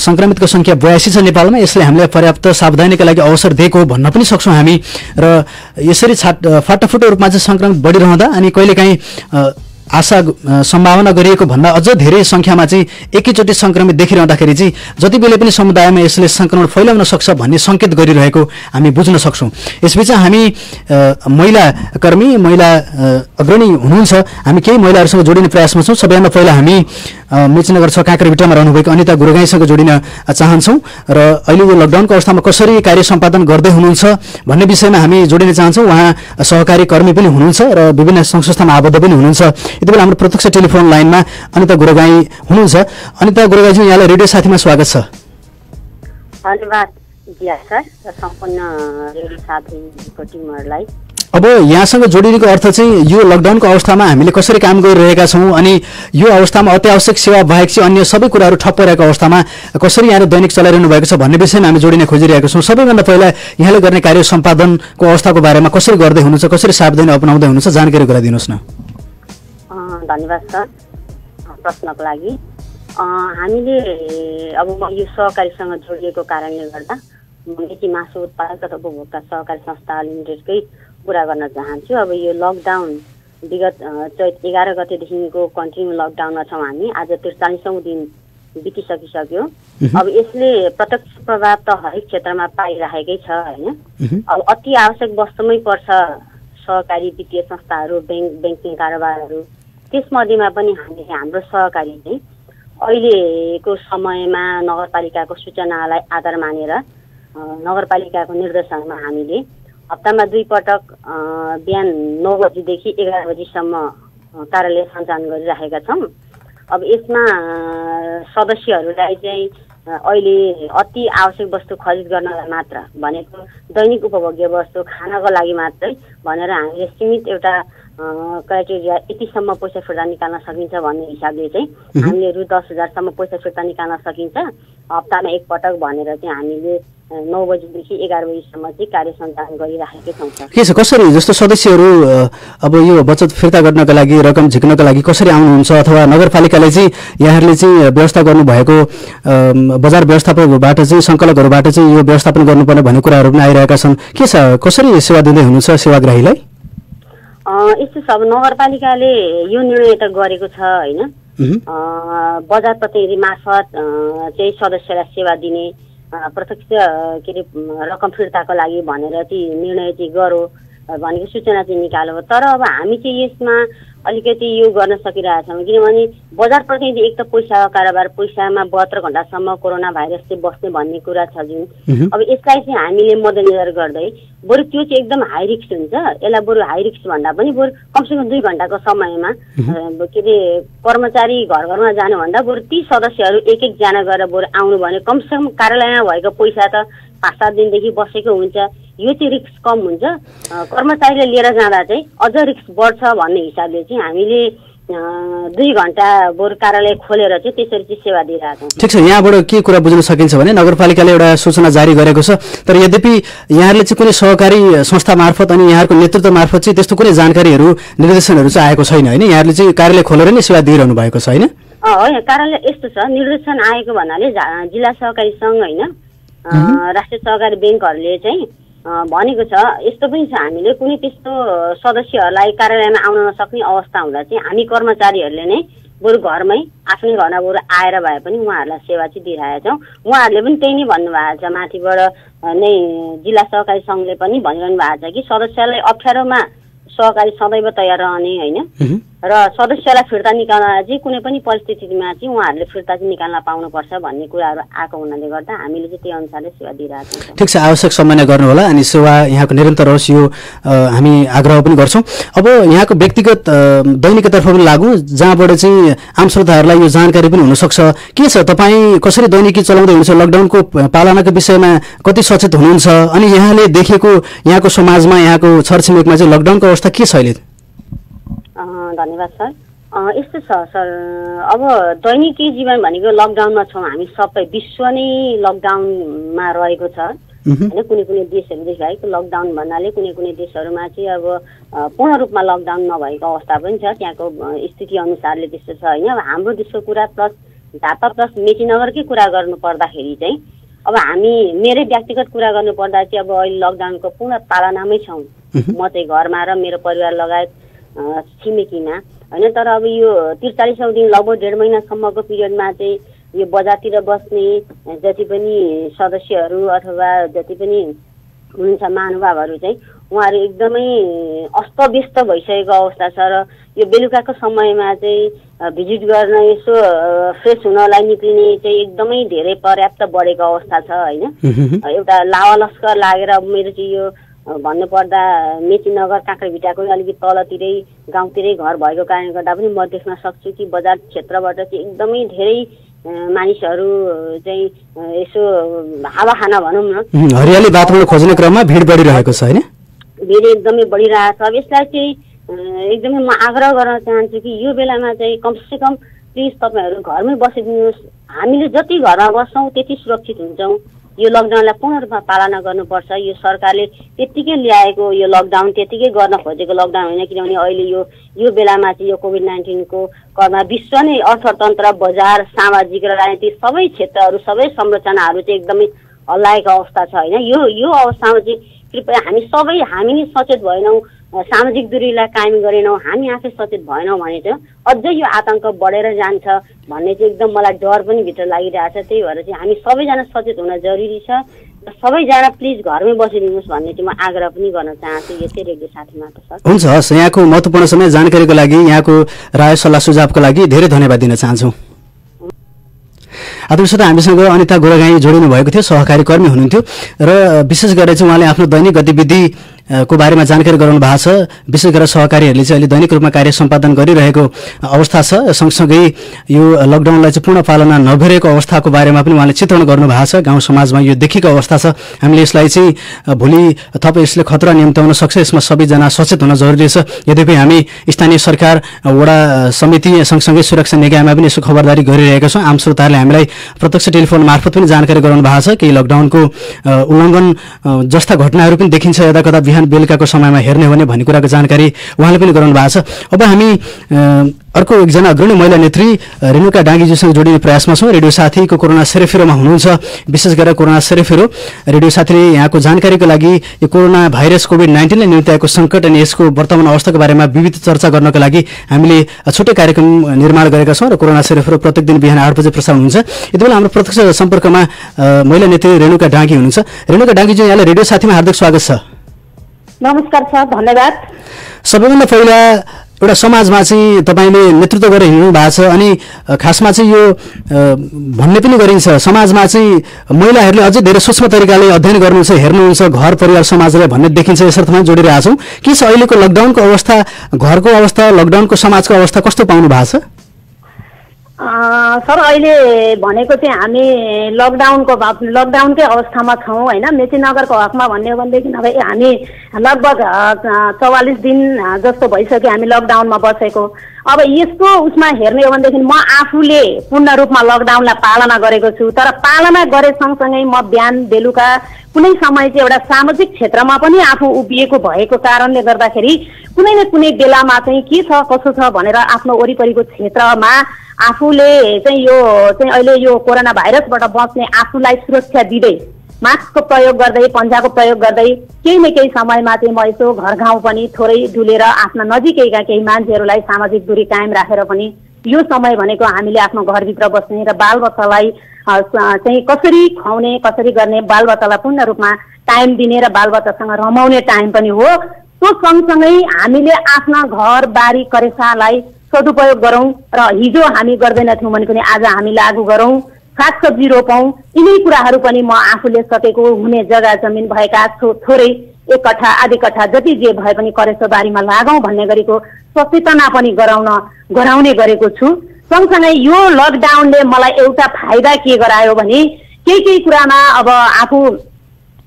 संक्रमितको संख्या 82 छ नेपालमा यसले हामीलाई पर्याप्त सावधानीका लागि अवसर दिएको भन्न पनि सक्छौं हामी र यसरी फाटाफुटो रूपमा चाहिँ संक्रमण बढिरहँदा अनि कहिलेकाहीँ आशा सम्भावना गरिएको भन्दा अझ धेरै संख्यामा चाहिँ एकैचोटि संक्रमित देखिरहँदाखेरि चाहिँ जति बेला पनि समुदायमा यसले संक्रमण फैलाउन सक्छ भन्ने संकेत गरिरहेको हामी बुझ्न सक्छौं यसबीच हामी महिला कर्मी महिला अग्रणी हुनुहुन्छ हामी केही महिलाहरूसँग जोडिने प्रयासमा छौं सबैभन्दा पहिला हामी मेचीनगर 6 काँक्रेभिट्टामा रहनुभएको अनिता गुरुगाईसँग जोडिन चाहन्छौं र अहिले यो लकडाउनको अवस्थामा कसरी कार्य सम्पादन गर्दै हुनुहुन्छ भन्ने विषयमा हामी जोडिन चाहन्छौं उहाँ सहकारी कर्मी पनि हुनुहुन्छ र विभिन्न संस्थामा आबद्ध पनि हुनुहुन्छ यति बेला हाम्रो प्रत्यक्ष टेलिफोन लाइनमा अनिता गुरुगाई हुनुहुन्छ अनिता गुरुगाईजी यहाँलाई रेडियो साथीमा स्वागत छ धन्यवाद जिया सर र सम्पूर्ण रेडियो साथीको टिमहरुलाई अब यहाँसँग जोडिएको अर्थ चाहिँ यो लकडाउनको अवस्थामा हामीले कसरी काम गरिरहेका छौं अनि यो अवस्थामा अत्यावश्यक सेवा बाहेक चाहिँ अन्य सबै कुराहरू ठप्प रहेको अवस्थामा कसरी यहाँले दैनिक चलाइरहनु भएको छ भन्ने विषयमा हामी जोडिन खोजिरहेका छौं सबैभन्दा पहिला यहाँले गर्ने कार्य सम्पादनको अवस्थाको बारेमा कसरी गर्दै हुनुहुन्छ कसरी सावधानी अपनाउँदै हुनुहुन्छ जानकारी गराइदिनुस् न धन्यवाद सर प्रश्नको लागि हामीले अब म यो सहकारीसँग जोडिएको कारणले गर्दा मेची मासु उत्पादक तथा उपभोक्ता सहकारी संस्था लिमिटेडकै कुरा गर्न चाहन्छु अब यो लकडाउन विगत चैत 11 गतेदेखिको कन्टिन्यू लकडाउनमा छौं हामी आज 43औं दिन बितिसकिसक्यो अब यसले प्रत्यक्ष प्रभाव त हरेक क्षेत्रमा पाइरहेकै छ हैन अब अति आवश्यक वस्तुमै पर्छ सहकारी वित्तीय संस्थाहरू बैंकिङ कारोबारहरू त्यसमध्येमा पनि हामीले हाम्रो सहकारी चाहिँ अहिलेको समयमा नगरपालिकाको सूचनालाई आधार मानेर नगरपालिकाको निर्देशनमा हामीले हप्तामा 2 पटक बिहान 9 बजेदेखि 11 बजेसम्म कार्यालय सञ्चालन गरिरहेका छौं अब यसमा सदस्यहरूलाई चाहिँ अहिले अति आवश्यक वस्तु खरिद गर्नलाई मात्र भनेको दैनिक उपभोग्य वस्तु खानको लागि मात्रै भनेर हामीले सीमित एउटा क्राइटेरिया यतिसम्म पैसा फिर्ता निकाल्न सकिन्छ भन्ने हिसाबले चाहिँ हामीले रु 10,000 सम्म पैसा फिर्ता निकाल्न सकिन्छ हप्तामा एकपटक भनेर चाहिँ हामीले 9 बजीदेखि 11 बजीसम्म चाहिँ कार्य सञ्चालन गरिराखेकै छौँ सर। के छ कसरी जस्तो सदस्यहरू अब यो बचत फिर्ता गर्नका लागि रकम झिक्नका लागि कसरी आउनुहुन्छ अथवा नगरपालिकाले चाहिँ यहाँहरूले चाहिँ व्यवस्था गर्नुभएको बजार व्यवस्थापकबाट चाहिँ सङ्कलकहरूबाट चाहिँ यो व्यवस्थापन गर्नुपर्ने भन्ने कुराहरू पनि आइरहेका छन् के छ कसरी सेवा दिँदै हुनुहुन्छ सेवाग्राहीलाई? यस्तो छ अब नगरपालिकाले यो निर्णय त गरेको छ होइन बजार प्रतिनिधि मार्फत चाहिँ सदस्यलाई सेवा दिने प्रत्यक्ष के अरे रकम फिर्ताको लागि भनेर चाहिँ निर्णय चाहिँ गरो भनेको सूचना चाहिँ निकाल्यो। तर अब हामी चाहिँ यसमा अलिकति यो गर्न सकिरहेछौँ किनभने बजार प्रतिनिधि एक त पैसाको कारोबार पैसामा 72 घण्टासम्म कोरोना भाइरस चाहिँ बस्ने भन्ने कुरा छ जुन अब यसलाई चाहिँ हामीले मध्यनजर गर्दै बरु त्यो चाहिँ एकदम हाई रिस्क हुन्छ यसलाई बरु हाई रिस्क भन्दा पनि बरु कमसेकम 2 घण्टाको समयमा के अरे कर्मचारी घर घरमा जानुभन्दा बरु ती सदस्यहरू एक जना गरेर बरु आउनु भने कमसेकम कार्यालयमा भएको पैसा त 5-7 दिनदेखि बसेको हुन्छ यो चाहिँ रिस्क कम हुन्छ। कर्मचारीले लिएर जाँदा चाहिँ अझ रिस्क बढ्छ भन्ने हिसाबले चाहिँ हामीले 2 घण्टा बरु कार्यालय खोलेर चाहिँ त्यसरी चाहिँ सेवा दिइरहेछौँ। ठिक छ यहाँबाट के कुरा बुझ्न सकिन्छ भने नगरपालिकाले एउटा सूचना जारी गरेको छ तर यद्यपि यहाँहरूले चाहिँ कुनै सहकारी संस्था मार्फत अनि यहाँहरूको नेतृत्व मार्फत चाहिँ त्यस्तो कुनै जानकारीहरू निर्देशनहरू चाहिँ आएको छैन होइन यहाँहरूले चाहिँ कार्यालय खोलेर नै सेवा दिइरहनु भएको छ होइन? होइन कार्यालय यस्तो छ निर्देशन आएको भन्नाले जिल्ला सहकारी सङ्घ होइन राष्ट्रिय सहकारी ब्याङ्कहरूले चाहिँ भनेको छ यस्तो पनि छ हामीले कुनै त्यस्तो सदस्यहरूलाई कार्यालयमा आउन नसक्ने अवस्था हुँदा चाहिँ हामी कर्मचारीहरूले नै बरु घरमै आफ्नै घरमा बरु आएर भए पनि उहाँहरूलाई सेवा चाहिँ दिइरहेका छौँ। उहाँहरूले पनि त्यही नै भन्नुभएको छ माथिबाट नै जिल्ला सहकारी सङ्घले पनि भनिरहनु भएको छ कि सदस्यलाई अप्ठ्यारोमा सहकारी सदैव तयार रहने होइन र सदस्यलाई फिर्ता निकाल्न चाहिँ कुनै पनि परिस्थितिमा चाहिँ उहाँहरूले फिर्ता चाहिँ निकाल्न पाउनुपर्छ भन्ने कुराहरू आएको हुनाले गर्दा हामीले चाहिँ त्यही अनुसारले सेवा दिइरहेका छौँ। ठिक छ आवश्यक समय नै गर्नुहोला अनि सेवा यहाँको निरन्तर होस् यो हामी आग्रह पनि गर्छौँ। अब यहाँको व्यक्तिगत दैनिकतर्फ पनि लागौँ जहाँबाट चाहिँ आम श्रोताहरूलाई यो जानकारी पनि हुनसक्छ के छ तपाईँ कसरी दैनिकी चलाउँदै हुनुहुन्छ लकडाउनको पालनाको विषयमा कति सचेत हुनुहुन्छ अनि यहाँले देखेको यहाँको समाजमा यहाँको छरछिमेकमा चाहिँ लकडाउनको अवस्था के छ अहिले? धन्यवाद सर। यस्तो छ सर अब दैनिकी जीवन भनेको लकडाउनमा छौँ हामी सबै विश्व नै लकडाउनमा रहेको छ होइन कुनै कुनै देशहरूदेखि है लकडाउन भन्नाले कुनै कुनै देशहरूमा चाहिँ अब पूर्ण रूपमा लकडाउन नभएको अवस्था पनि छ त्यहाँको स्थिति अनुसारले त्यस्तो छ होइन। अब हाम्रो देशको कुरा प्लस झापा प्लस मेचीनगरकै कुरा गर्नु पर्दाखेरि चाहिँ अब हामी मेरै व्यक्तिगत कुरा गर्नु पर्दा चाहिँ अब अहिले लकडाउनको पूर्ण पालनामै छौँ म चाहिँ घरमा र मेरो परिवार लगायत छिमेकीमा होइन। तर अब यो 43औं दिन लगभग 1.5 महिनासम्मको पिरियडमा चाहिँ यो बजारतिर बस्ने जति पनि सदस्यहरू अथवा जति पनि हुनुहुन्छ महानुभावहरू चाहिँ उहाँहरू एकदमै अस्तव्यस्त भइसकेको अवस्था छ र यो बेलुकाको समयमा चाहिँ भिजिट गर्न यसो फ्रेस हुनलाई निक्लिने चाहिँ एकदमै धेरै पर्याप्त बढेको अवस्था छ होइन। एउटा लावालस्कर लागेर मेरो चाहिँ यो भन्नुपर्दा मेचीनगर काँक्रेभिटाको अलिकति तलतिरै गाउँतिरै घर भएको कारणले गर्दा पनि म देख्न सक्छु कि बजार क्षेत्रबाट चाहिँ एकदमै धेरै मानिसहरू चाहिँ यसो हावा खाना भनौँ न हरियाली वातावरण खोज्ने क्रममा भिड बढिरहेको छ होइन भिड एकदमै बढिरहेको छ। यसलाई चाहिँ एकदमै म आग्रह गर्न चाहन्छु कि यो बेलामा चाहिँ कमसेकम प्लिज तपाईँहरू घरमै बसिदिनुहोस्। हामीले जति घरमा बस्छौँ त्यति सुरक्षित हुन्छौँ। यो लकडाउनलाई पूर्ण रूपमा पालना गर्नुपर्छ। यो सरकारले त्यतिकै ल्याएको यो लकडाउन त्यतिकै गर्न खोजेको लकडाउन होइन किनभने अहिले यो बेलामा चाहिँ यो कोभिड-19 को करमा विश्व नै अर्थतन्त्र बजार सामाजिक र राजनीतिक सबै क्षेत्रहरू सबै संरचनाहरू चाहिँ एकदमै हल्लाएको अवस्था छ होइन। यो अवस्थामा चाहिँ कृपया हामी नै सचेत भएनौँ सामाजिक दूरीलाई कायम गरेनौँ हामी आफै सचेत भएनौँ भने चाहिँ अझै यो आतंक बढेर जान्छ भन्ने चाहिँ एकदम मलाई डर पनि भित्र लागिरहेछ। त्यही भएर चाहिँ हामी सबैजना सचेत हुन जरुरी छ र सबैजना प्लिज घरमै बसिदिनुहोस् भन्ने चाहिँ म आग्रह पनि गर्न चाहन्छु यस्तै रेडियो साथीमा। सर हुन्छ हस् यहाँको महत्त्वपूर्ण समय जानकारीको लागि यहाँको राय सल्लाह सुझावको लागि धेरै धन्यवाद दिन चाहन्छु। आदरणीय श्रोता हामीसँग अनिता गोरागाई जोडिनु भएको थियो सहकारी कर्मी हुनुहुन्थ्यो र विशेष गरेर चाहिँ उहाँले आफ्नो दैनिक गतिविधि को बारेमा जानकारी गराउनु भएको छ। विशेष गरेर सहकारीहरूले चाहिँ अहिले दैनिक रूपमा कार्य सम्पादन गरिरहेको अवस्था छ। सँगसँगै यो लकडाउनलाई चाहिँ पूर्ण पालना नगरेको अवस्थाको बारेमा पनि उहाँले चित्रण गर्नु भएको छ। गाउँ समाजमा यो देखिएको अवस्था छ। हामीले यसलाई चाहिँ भोलि थप यसले खतरा निम्त्याउन सक्छ यसमा सबैजना सचेत हुन जरुरी छ। यद्यपि हामी स्थानीय सरकार वडा समिति सँगसँगै सुरक्षा निकायमा पनि यसो खबरदारी गरिरहेका छौँ। आम श्रोताहरूले हामीलाई प्रत्यक्ष टेलिफोन मार्फत पनि जानकारी गराउनु भएको छ। केही लकडाउनको उल्लङ्घन जस्ता घटनाहरू पनि देखिन्छ यता कता बिहान बेलुकाको समयमा हेर्ने हो भने भन्ने कुराको जानकारी उहाँले पनि गराउनु भएको छ। अब हामी अर्को एकजना अग्रणी महिला नेत्री रेणुका डाङ्गीज्यूसँग जोडिने प्रयासमा छौँ। रेडियो साथीको कोरोना सेरोफेरोमा हुनुहुन्छ, विशेष गरेर कोरोना सेरोफेरो रेडियो साथीले यहाँको जानकारीको लागि यो कोरोना भाइरस कोभिड-19ले निम्त्याएको सङ्कट अनि यसको वर्तमान अवस्थाको बारेमा विविध चर्चा गर्नका लागि हामीले छुट्टै कार्यक्रम निर्माण गरेका छौँ र कोरोना सेरोफेरो प्रत्येक दिन बिहान 8 बजे प्रसारण हुन्छ। यति बेला हाम्रो प्रत्यक्ष सम्पर्कमा महिला नेत्री रेणुका डाङ्गी हुनुहुन्छ। रेणुका डाङ्गीज्यू, यहाँलाई रेडियो साथीमा हार्दिक स्वागत छ। नमस्कार सर, धन्यवाद। सबैभन्दा पहिला एउटा समाजमा चाहिँ तपाईँले नेतृत्व गरेर हिँड्नु भएको छ अनि खासमा चाहिँ यो भन्ने पनि गरिन्छ समाजमा चाहिँ महिलाहरूले अझै धेरै सूक्ष्म तरिकाले अध्ययन गर्नुहुन्छ, हेर्नुहुन्छ घर परिवार समाजलाई भन्ने देखिन्छ। यसर्थमा जोडिरहेका छौँ। के छ अहिलेको लकडाउनको अवस्था, घरको अवस्था, लकडाउनको समाजको अवस्था कस्तो पाउनु भएको छ? सर अहिले भनेको चाहिँ हामी लकडाउनकै अवस्थामा छौँ होइन। मेचीनगरको हकमा भन्ने हो भनेदेखि अब हामी लगभग 44 दिन जस्तो भइसक्यो हामी लकडाउनमा बसेको। अब यस्तो उसमा हेर्ने हो भनेदेखि म आफूले पूर्ण रूपमा लकडाउनलाई पालना गरेको छु, तर पालना गरे सँगसँगै म बिहान बेलुका कुनै समय चाहिँ एउटा सामाजिक क्षेत्रमा पनि आफू उभिएको भएको कारणले गर्दाखेरि कुनै न कुनै बेलामा चाहिँ के छ कसो छ भनेर आफ्नो वरिपरिको क्षेत्रमा आफूले चाहिँ यो चाहिँ अहिले यो कोरोना भाइरसबाट बच्ने आफूलाई सुरक्षा दिँदै मास्कको प्रयोग गर्दै पन्जाको प्रयोग गर्दै केही न केही समयमा चाहिँ म यसो घर गाउँ पनि थोरै डुलेर आफ्ना नजिकैका केही मान्छेहरूलाई सामाजिक दूरी कायम राखेर पनि यो समय भनेको हामीले आफ्नो घरभित्र बस्ने र बालबच्चालाई चाहिँ कसरी खुवाउने कसरी गर्ने, बालबच्चालाई पूर्ण रूपमा टाइम दिने र बालबच्चासँग रमाउने टाइम पनि हो। त्यो सँगसँगै हामीले आफ्ना घर बारी करेसालाई सदुपयोग गरौँ र हिजो हामी गर्दैनथ्यौँ भने पनि आज हामी लागू गरौँ, सागसब्जी रोपौँ। यिनै कुराहरू पनि म आफूले सकेको हुने जग्गा जमिन भएका थोरै 1 कट्ठा आधी कट्ठा जति जे भए पनि करेसो बारीमा लागौँ भन्ने गरेको सचेतना पनि गराउने गरेको छु। सँगसँगै यो लकडाउनले मलाई एउटा फाइदा के गरायो भने केही कुरामा अब आफू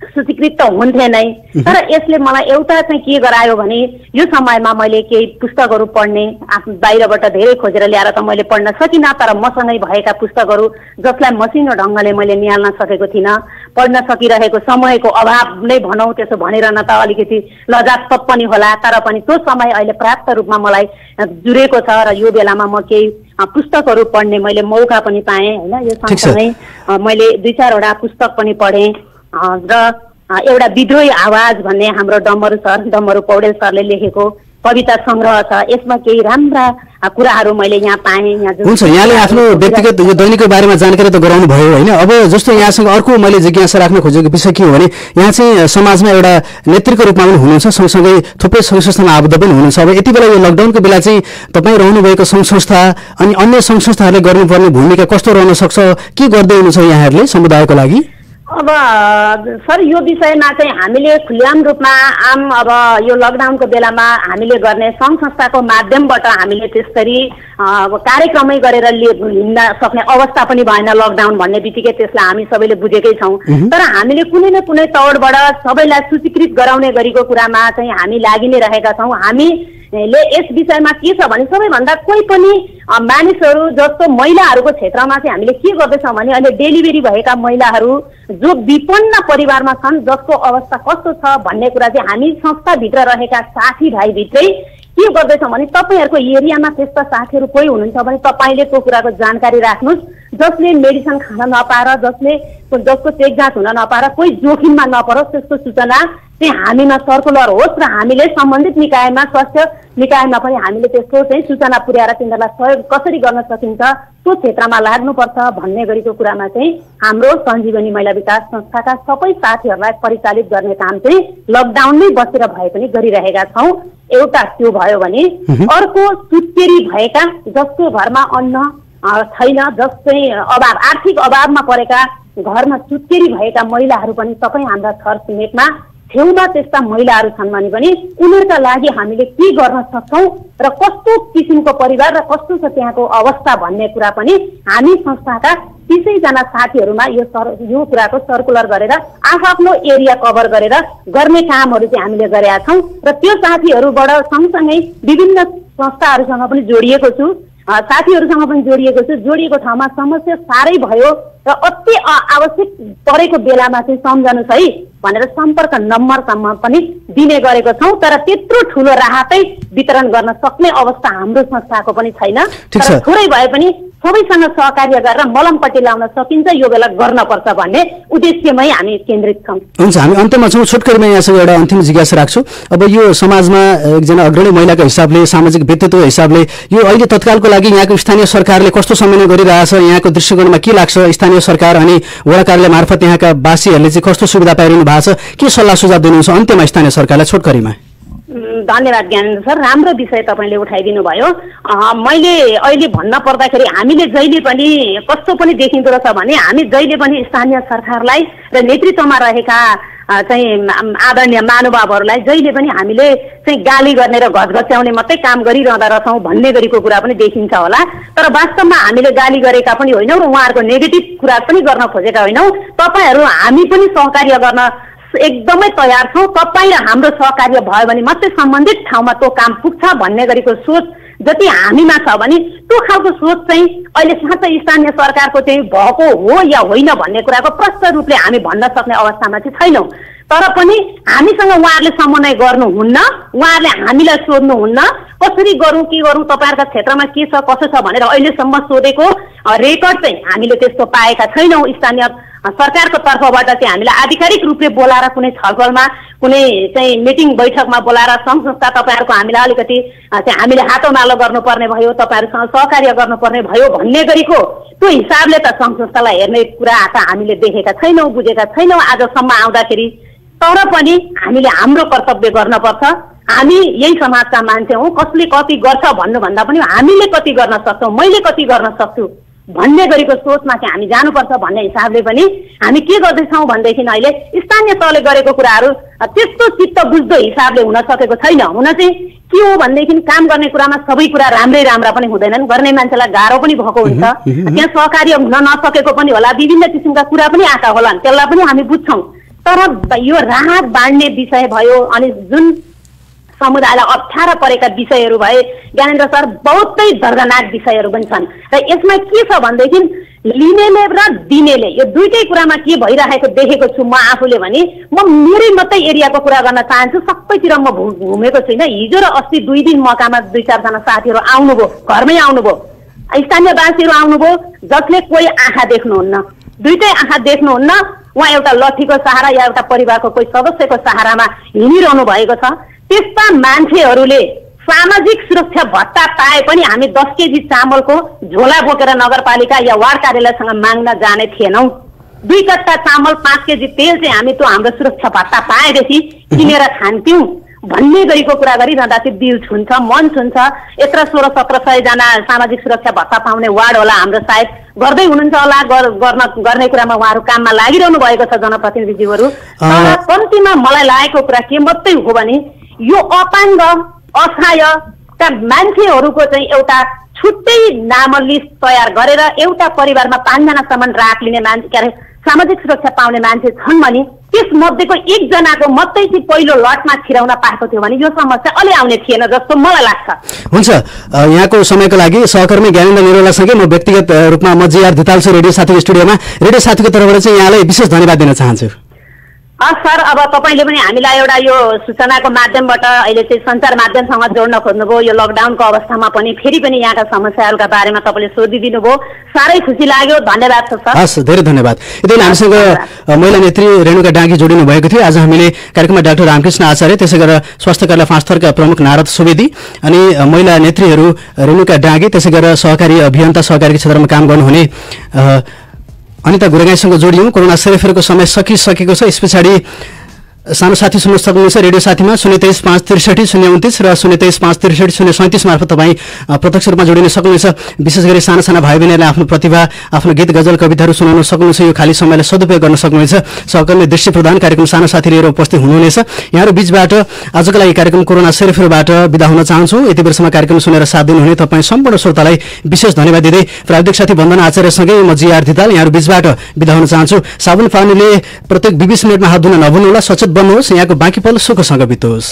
सूचीकृत त हुन्थे नै, तर यसले मलाई एउटा चाहिँ के गरायो भने यो समयमा मैले केही पुस्तकहरू पढ्ने आफ्नो बाहिरबाट धेरै खोजेर ल्याएर त मैले पढ्न सकिनँ, तर मसँगै भएका पुस्तकहरू जसलाई मसिनो ढङ्गले मैले निहाल्न सकेको थिइनँ, पढ्न सकिरहेको समयको अभाव नै भनौँ त्यसो भनेर न त अलिकति लजास्पद पनि होला, तर पनि त्यो समय अहिले पर्याप्त रूपमा मलाई जुरेको छ र यो बेलामा म केही पुस्तकहरू पढ्ने मैले मौका पनि पाएँ होइन। यो सँगसँगै मैले 2-4 वटा पुस्तक पनि पढेँ र एउटा विद्रोही आवाज भन्ने हाम्रो डम्बरू पौडेल सरले लेखेको कविता संग्रह छ, यसमा केही राम्रा कुराहरू मैले यहाँ पाएँ। हुन्छ, यहाँले आफ्नो व्यक्तिगत यो दैनिकको बारेमा जानकारी त गराउनु भयो होइन। अब जस्तो यहाँसँग अर्को मैले जिज्ञासा राख्न खोजेको विषय के हो भने यहाँ चाहिँ समाजमा एउटा नेतृत्वको रूपमा पनि हुनुहुन्छ, सँगसँगै थुप्रै सङ्घ संस्थामा आबद्ध पनि हुनुहुन्छ। अब यति बेला यो लकडाउनको बेला चाहिँ तपाईँ रहनुभएको सङ्घ संस्था अनि अन्य सङ्घ संस्थाहरूले गर्नुपर्ने भूमिका कस्तो रहन सक्छ, के गर्दै हुनुहुन्छ यहाँहरूले समुदायको लागि? अब सर यो विषयमा चाहिँ हामीले खुल्लाम रूपमा अब यो लकडाउनको बेलामा हामीले गर्ने सङ्घ संस्थाको माध्यमबाट हामीले त्यसरी कार्यक्रमै गरेर हिँड्न सक्ने अवस्था पनि भएन। लकडाउन भन्ने बित्तिकै त्यसलाई हामी सबैले बुझेकै छौँ, तर हामीले कुनै न कुनै तौरबाट सबैलाई सूचीकृत गराउने गरेको कुरामा चाहिँ हामी लागि नै रहेका छौँ। हामीले यस विषयमा के छ भने सबैभन्दा कोही पनि मानिसहरू जस्तो महिलाहरूको क्षेत्रमा चाहिँ हामीले के गर्दैछौँ भने अहिले डेलिभरी भएका महिलाहरू जो विपन्न परिवारमा छन् जसको अवस्था कस्तो छ भन्ने कुरा चाहिँ हामी संस्थाभित्र रहेका साथीभाइभित्रै के गर्दैछौँ भने तपाईँहरूको एरियामा त्यस्ता साथीहरू कोही हुनुहुन्छ भने तपाईँले त्यो कुराको जानकारी राख्नुहोस्, जसले मेडिसिन खान नपाएर जसको चेकजाँच हुन नपाएर कोही जोखिममा नपरोस् त्यसको सूचना चाहिँ हामीमा सर्कुलर होस् र हामीले सम्बन्धित निकायमा स्वास्थ्य निकायमा पनि हामीले त्यसको चाहिँ सूचना पुर्याएर तिनीहरूलाई सहयोग कसरी गर्न सकिन्छ त्यो क्षेत्रमा लाग्नुपर्छ भन्ने गरेको कुरामा चाहिँ हाम्रो सञ्जीवनी महिला विकास संस्थाका सबै साथीहरूलाई परिचालित गर्ने काम चाहिँ लकडाउनमै बसेर भए पनि गरिरहेका छौँ। एउटा त्यो भयो भने अर्को सुत्केरी भएका जसको घरमा अन्न छैन, जस्तै अभाव आर्थिक अभावमा परेका घरमा सुत्केरी भएका महिलाहरू पनि तपाईँ हाम्रा छरछिमेकमा छेउमा त्यस्ता महिलाहरू छन् भने पनि उनीहरूका लागि हामीले के गर्न सक्छौँ र कस्तो किसिमको परिवार र कस्तो छ त्यहाँको अवस्था भन्ने कुरा पनि हामी संस्थाका 30 जना साथीहरूमा यो कुराको सर्कुलर गरेर आफ्नो एरिया कभर गरेर गर्ने कामहरू चाहिँ हामीले गरेका छौँ र त्यो साथीहरूबाट सँगसँगै विभिन्न संस्थाहरूसँग पनि जोडिएको छु। साथीहरूसँग पनि जोडिएको छु। जोडिएको ठाउँमा समस्या साह्रै भयो र अति आवश्यक परेको बेलामा चाहिँ सम्झनुहोस् है भनेर सम्पर्क नम्बरसम्म पनि दिने गरेको छौँ। तर त्यत्रो ठुलो राहतै वितरण गर्न सक्ने अवस्था हाम्रो संस्थाको पनि छैन। तर थोरै भए पनि सबैसँग सहकार्य गरेर मलमपट्टि लाउन सकिन्छ, यो बेला गर्नुपर्छ भन्ने उद्देश्यमै हामी केन्द्रित छौँ। हुन्छ, हामी अन्त्यमा छौँ। छोटकरीमा यहाँसँग एउटा अन्तिम जिज्ञासा राख्छु। अब यो समाजमा एकजना अग्रणी महिलाको हिसाबले, सामाजिक व्यक्तित्वको हिसाबले यो अहिले तत्कालको लागि यहाँको स्थानीय सरकारले कस्तो समन्वय गरिरहेछ, यहाँको दृष्टिकोणमा के लाग्छ? स्थानीय सरकार अनि वडा कार्यालय मार्फत यहाँका वासीहरूले चाहिँ कस्तो सुविधा पाइरहनु भएको छ? के सल्लाह सुझाव दिनुहुन्छ अन्त्यमा स्थानीय सरकारलाई छोटकरीमा? धन्यवाद ज्ञानेन्द्र सर, राम्रो विषय तपाईँले उठाइदिनु भयो। मैले अहिले भन्न पर्दाखेरि हामीले जहिले पनि कस्तो पनि देखिँदो रहेछ भने हामी जहिले पनि स्थानीय सरकारलाई र नेतृत्वमा रहेका चाहिँ आदरणीय महानुभावहरूलाई जहिले पनि हामीले चाहिँ गाली गर्ने र घचघच्याउने मात्रै काम गरिरहँदा रहेछौँ भन्ने गरेको कुरा पनि देखिन्छ होला। तर वास्तवमा हामीले गाली गरेका पनि होइनौँ र उहाँहरूको नेगेटिभ कुरा पनि गर्न खोजेका होइनौँ। तपाईँहरू हामी पनि सहकार्य गर्न एकदमै तयार छौँ। तपाईँ र हाम्रो सहकार्य भयो भने मात्रै सम्बन्धित ठाउँमा त्यो काम पुग्छ भन्ने गरेको सोच जति हामीमा छ भने त्यो खालको सोच चाहिँ अहिले साँच्चै स्थानीय सरकारको चाहिँ भएको हो या होइन भन्ने कुराको प्रष्ट रूपले हामी भन्न सक्ने अवस्थामा चाहिँ छैनौँ। तर पनि हामीसँग उहाँहरूले समन्वय गर्नुहुन्न, उहाँहरूले हामीलाई सोध्नुहुन्न कसरी गरौँ के गरौँ, तपाईँहरूका क्षेत्रमा के छ कसो छ भनेर अहिलेसम्म सोधेको रेकर्ड चाहिँ हामीले त्यस्तो पाएका छैनौँ। स्थानीय सरकारको तर्फबाट चाहिँ हामीलाई आधिकारिक रूपले बोलाएर कुनै छलफलमा कुनै चाहिँ मिटिङ बैठकमा बोलाएर सङ्घ संस्था तपाईँहरूको हामीलाई अलिकति चाहिँ हामीले हातोमालो गर्नुपर्ने भयो, तपाईँहरूसँग सहकार्य गर्नुपर्ने भयो भन्ने गरेको त्यो हिसाबले त सङ्घ संस्थालाई हेर्ने कुरा त हामीले देखेका छैनौँ, बुझेका छैनौँ आजसम्म आउँदाखेरि। तर पनि हामीले हाम्रो कर्तव्य गर्नुपर्छ। हामी यही समाजका मान्छे हौँ, कसले कति गर्छ भन्नुभन्दा पनि हामीले कति गर्न सक्छौँ, मैले कति गर्न सक्छु भन्ने गरेको सोचमा चाहिँ हामी जानुपर्छ भन्ने हिसाबले पनि हामी के गर्दैछौँ भनेदेखि अहिले स्थानीय तहले गरेको कुराहरू त्यस्तो चित्त बुझ्दो हिसाबले हुन सकेको छैन। हुन चाहिँ के हो भनेदेखि काम गर्ने कुरामा सबै कुरा राम्रै राम्रा पनि हुँदैनन्, गर्ने मान्छेलाई गाह्रो पनि भएको हुन्छ, त्यहाँ सहकार्य हुन नसकेको पनि होला, विभिन्न किसिमका कुरा पनि आएका होलान्, त्यसलाई पनि हामी बुझ्छौँ। तर यो राहत बाँड्ने विषय भयो अनि जुन समुदायलाई अप्ठ्यारो परेका विषयहरू भए ज्ञानेन्द्र सर बहुतै दर्दनाक विषयहरू पनि छन्। र यसमा के छ भनेदेखि लिनेले र दिनेले यो दुईटै कुरामा के भइरहेको देखेको छु म आफूले भने म मेरै मात्रै एरियाको कुरा गर्न चाहन्छु। सबैतिर म घुमेको छुइनँ। हिजो र अस्ति 2 दिन मकामा 2-4 जना साथीहरू आउनुभयो, घरमै आउनुभयो, स्थानीयवासीहरू आउनुभयो जसले कोही आँखा देख्नुहुन्न, दुईटै आँखा देख्नुहुन्न। उहाँ एउटा लठीको सहारा या एउटा परिवारको कोही सदस्यको सहारामा हिँडिरहनु भएको छ। त्यस्ता मान्छेहरूले सामाजिक सुरक्षा भत्ता पाए पनि हामी 10 केजी चामलको झोला बोकेर नगरपालिका या वार्ड कार्यालयसँग माग्न जाने थिएनौँ। 2 कट्टा चामल 5 केजी तेल चाहिँ हामी त्यो हाम्रो सुरक्षा भत्ता पाएदेखि किनेर खान्थ्यौँ भन्ने गरेको कुरा गरिरहँदा चाहिँ दिल छुन्छ, मन छुन्छ। यत्र 1600-1700 जना सामाजिक सुरक्षा भत्ता पाउने वार्ड होला हाम्रो, सायद गर्दै हुनुहुन्छ होला, गर्ने कुरामा उहाँहरू काममा लागिरहनु भएको छ जनप्रतिनिधिज्यूहरू। तर कम्तीमा मलाई लागेको कुरा के मात्रै हो भने यो अपाङ्ग असहायका मान्छेहरूको चाहिँ एउटा छुट्टै नाम लिस्ट तयार गरेर एउटा परिवारमा 5 जनासम्म राख लिने मान्छे, के अरे सामाजिक सुरक्षा पाउने मान्छे छन् भने त्यसमध्येको 1 जनाको मात्रै चाहिँ पहिलो लटमा छिराउन पाएको थियो भने यो समस्या अलि आउने थिएन जस्तो मलाई लाग्छ। हुन्छ, यहाँको समयको लागि सहकर्मी ज्ञानेन्द्र निरौलासँगै म व्यक्तिगत रूपमा म जीआर धिताल छु रेडियो साथीको स्टुडियोमा। रेडियो साथीको तर्फबाट चाहिँ यहाँलाई विशेष धन्यवाद दिन चाहन्छु। सर, अब तपाईँले पनि हामीलाई एउटा यो सूचनाको माध्यमबाट अहिले चाहिँ सञ्चार माध्यमसँग जोड्न खोज्नुभयो। यो लकडाउनको अवस्थामा पनि फेरि पनि यहाँका समस्याहरूका बारेमा तपाईँले सोधिदिनु भयो, साह्रै खुसी लाग्यो। धन्यवाद छ सर। हस्, धेरै धन्यवाद। यति हामीसँग महिला नेत्री रेणुका डाँगी जोडिनु भएको थियो। आज हामीले कार्यक्रममा डाक्टर रामकृष्ण आचार्य, त्यसै गरेर स्वास्थ्य कार्यालय 5 थरका प्रमुख नारद सुवेदी अनि महिला नेत्रीहरू रेणुका डाँगी, त्यसै गरेर सहकारी अभियन्ता सहकारी क्षेत्रमा काम गर्नुहुने अनिता गुरगाईसँग जोडियौँ। कोरोना सेरोफेरोको समय सकिसकेको छ। यस पछाडि सानो साथी सुन्न सक्नुहुन्छ रेडियो साथीमा 023 563 029 र 023 563 037 मार्फत तपाईँ प्रत्यक्ष रूपमा जोडिन सक्नुहुन्छ। विशेष गरी साना साना भाइ बहिनीलाई आफ्नो प्रतिभा, आफ्नो गीत गजल कविताहरू सुनाउन सक्नुहुन्छ। यो खाली समयलाई सदुपयोग गर्न सक्नुहुन्छ। सहकर्मी दृश्य प्रधान कार्यक्रम सानो साथी लिएर उपस्थित हुनुहुनेछ। यहाँहरू बीचबाट आजको लागि कार्यक्रम कोरोना सेरोफेरोबाट बिदा हुन चाहन्छौँ। यति बेरसम्म कार्यक्रम सुनेर साथ दिनुहुने तपाईँ सम्पूर्ण श्रोतालाई विशेष धन्यवाद दिँदै प्राविधिक साथी वन्दना आचार्यसँगै म जीआर धिताल यहाँहरू बीचबाट बिदा हुन चाहन्छु। साबुन पानीले प्रत्येक 20 मिनटमा हात धुन नभुल्नुहोला। सचेत बन्नुहोस्। यहाँको बाँकी पल सुखसँग बितोस्।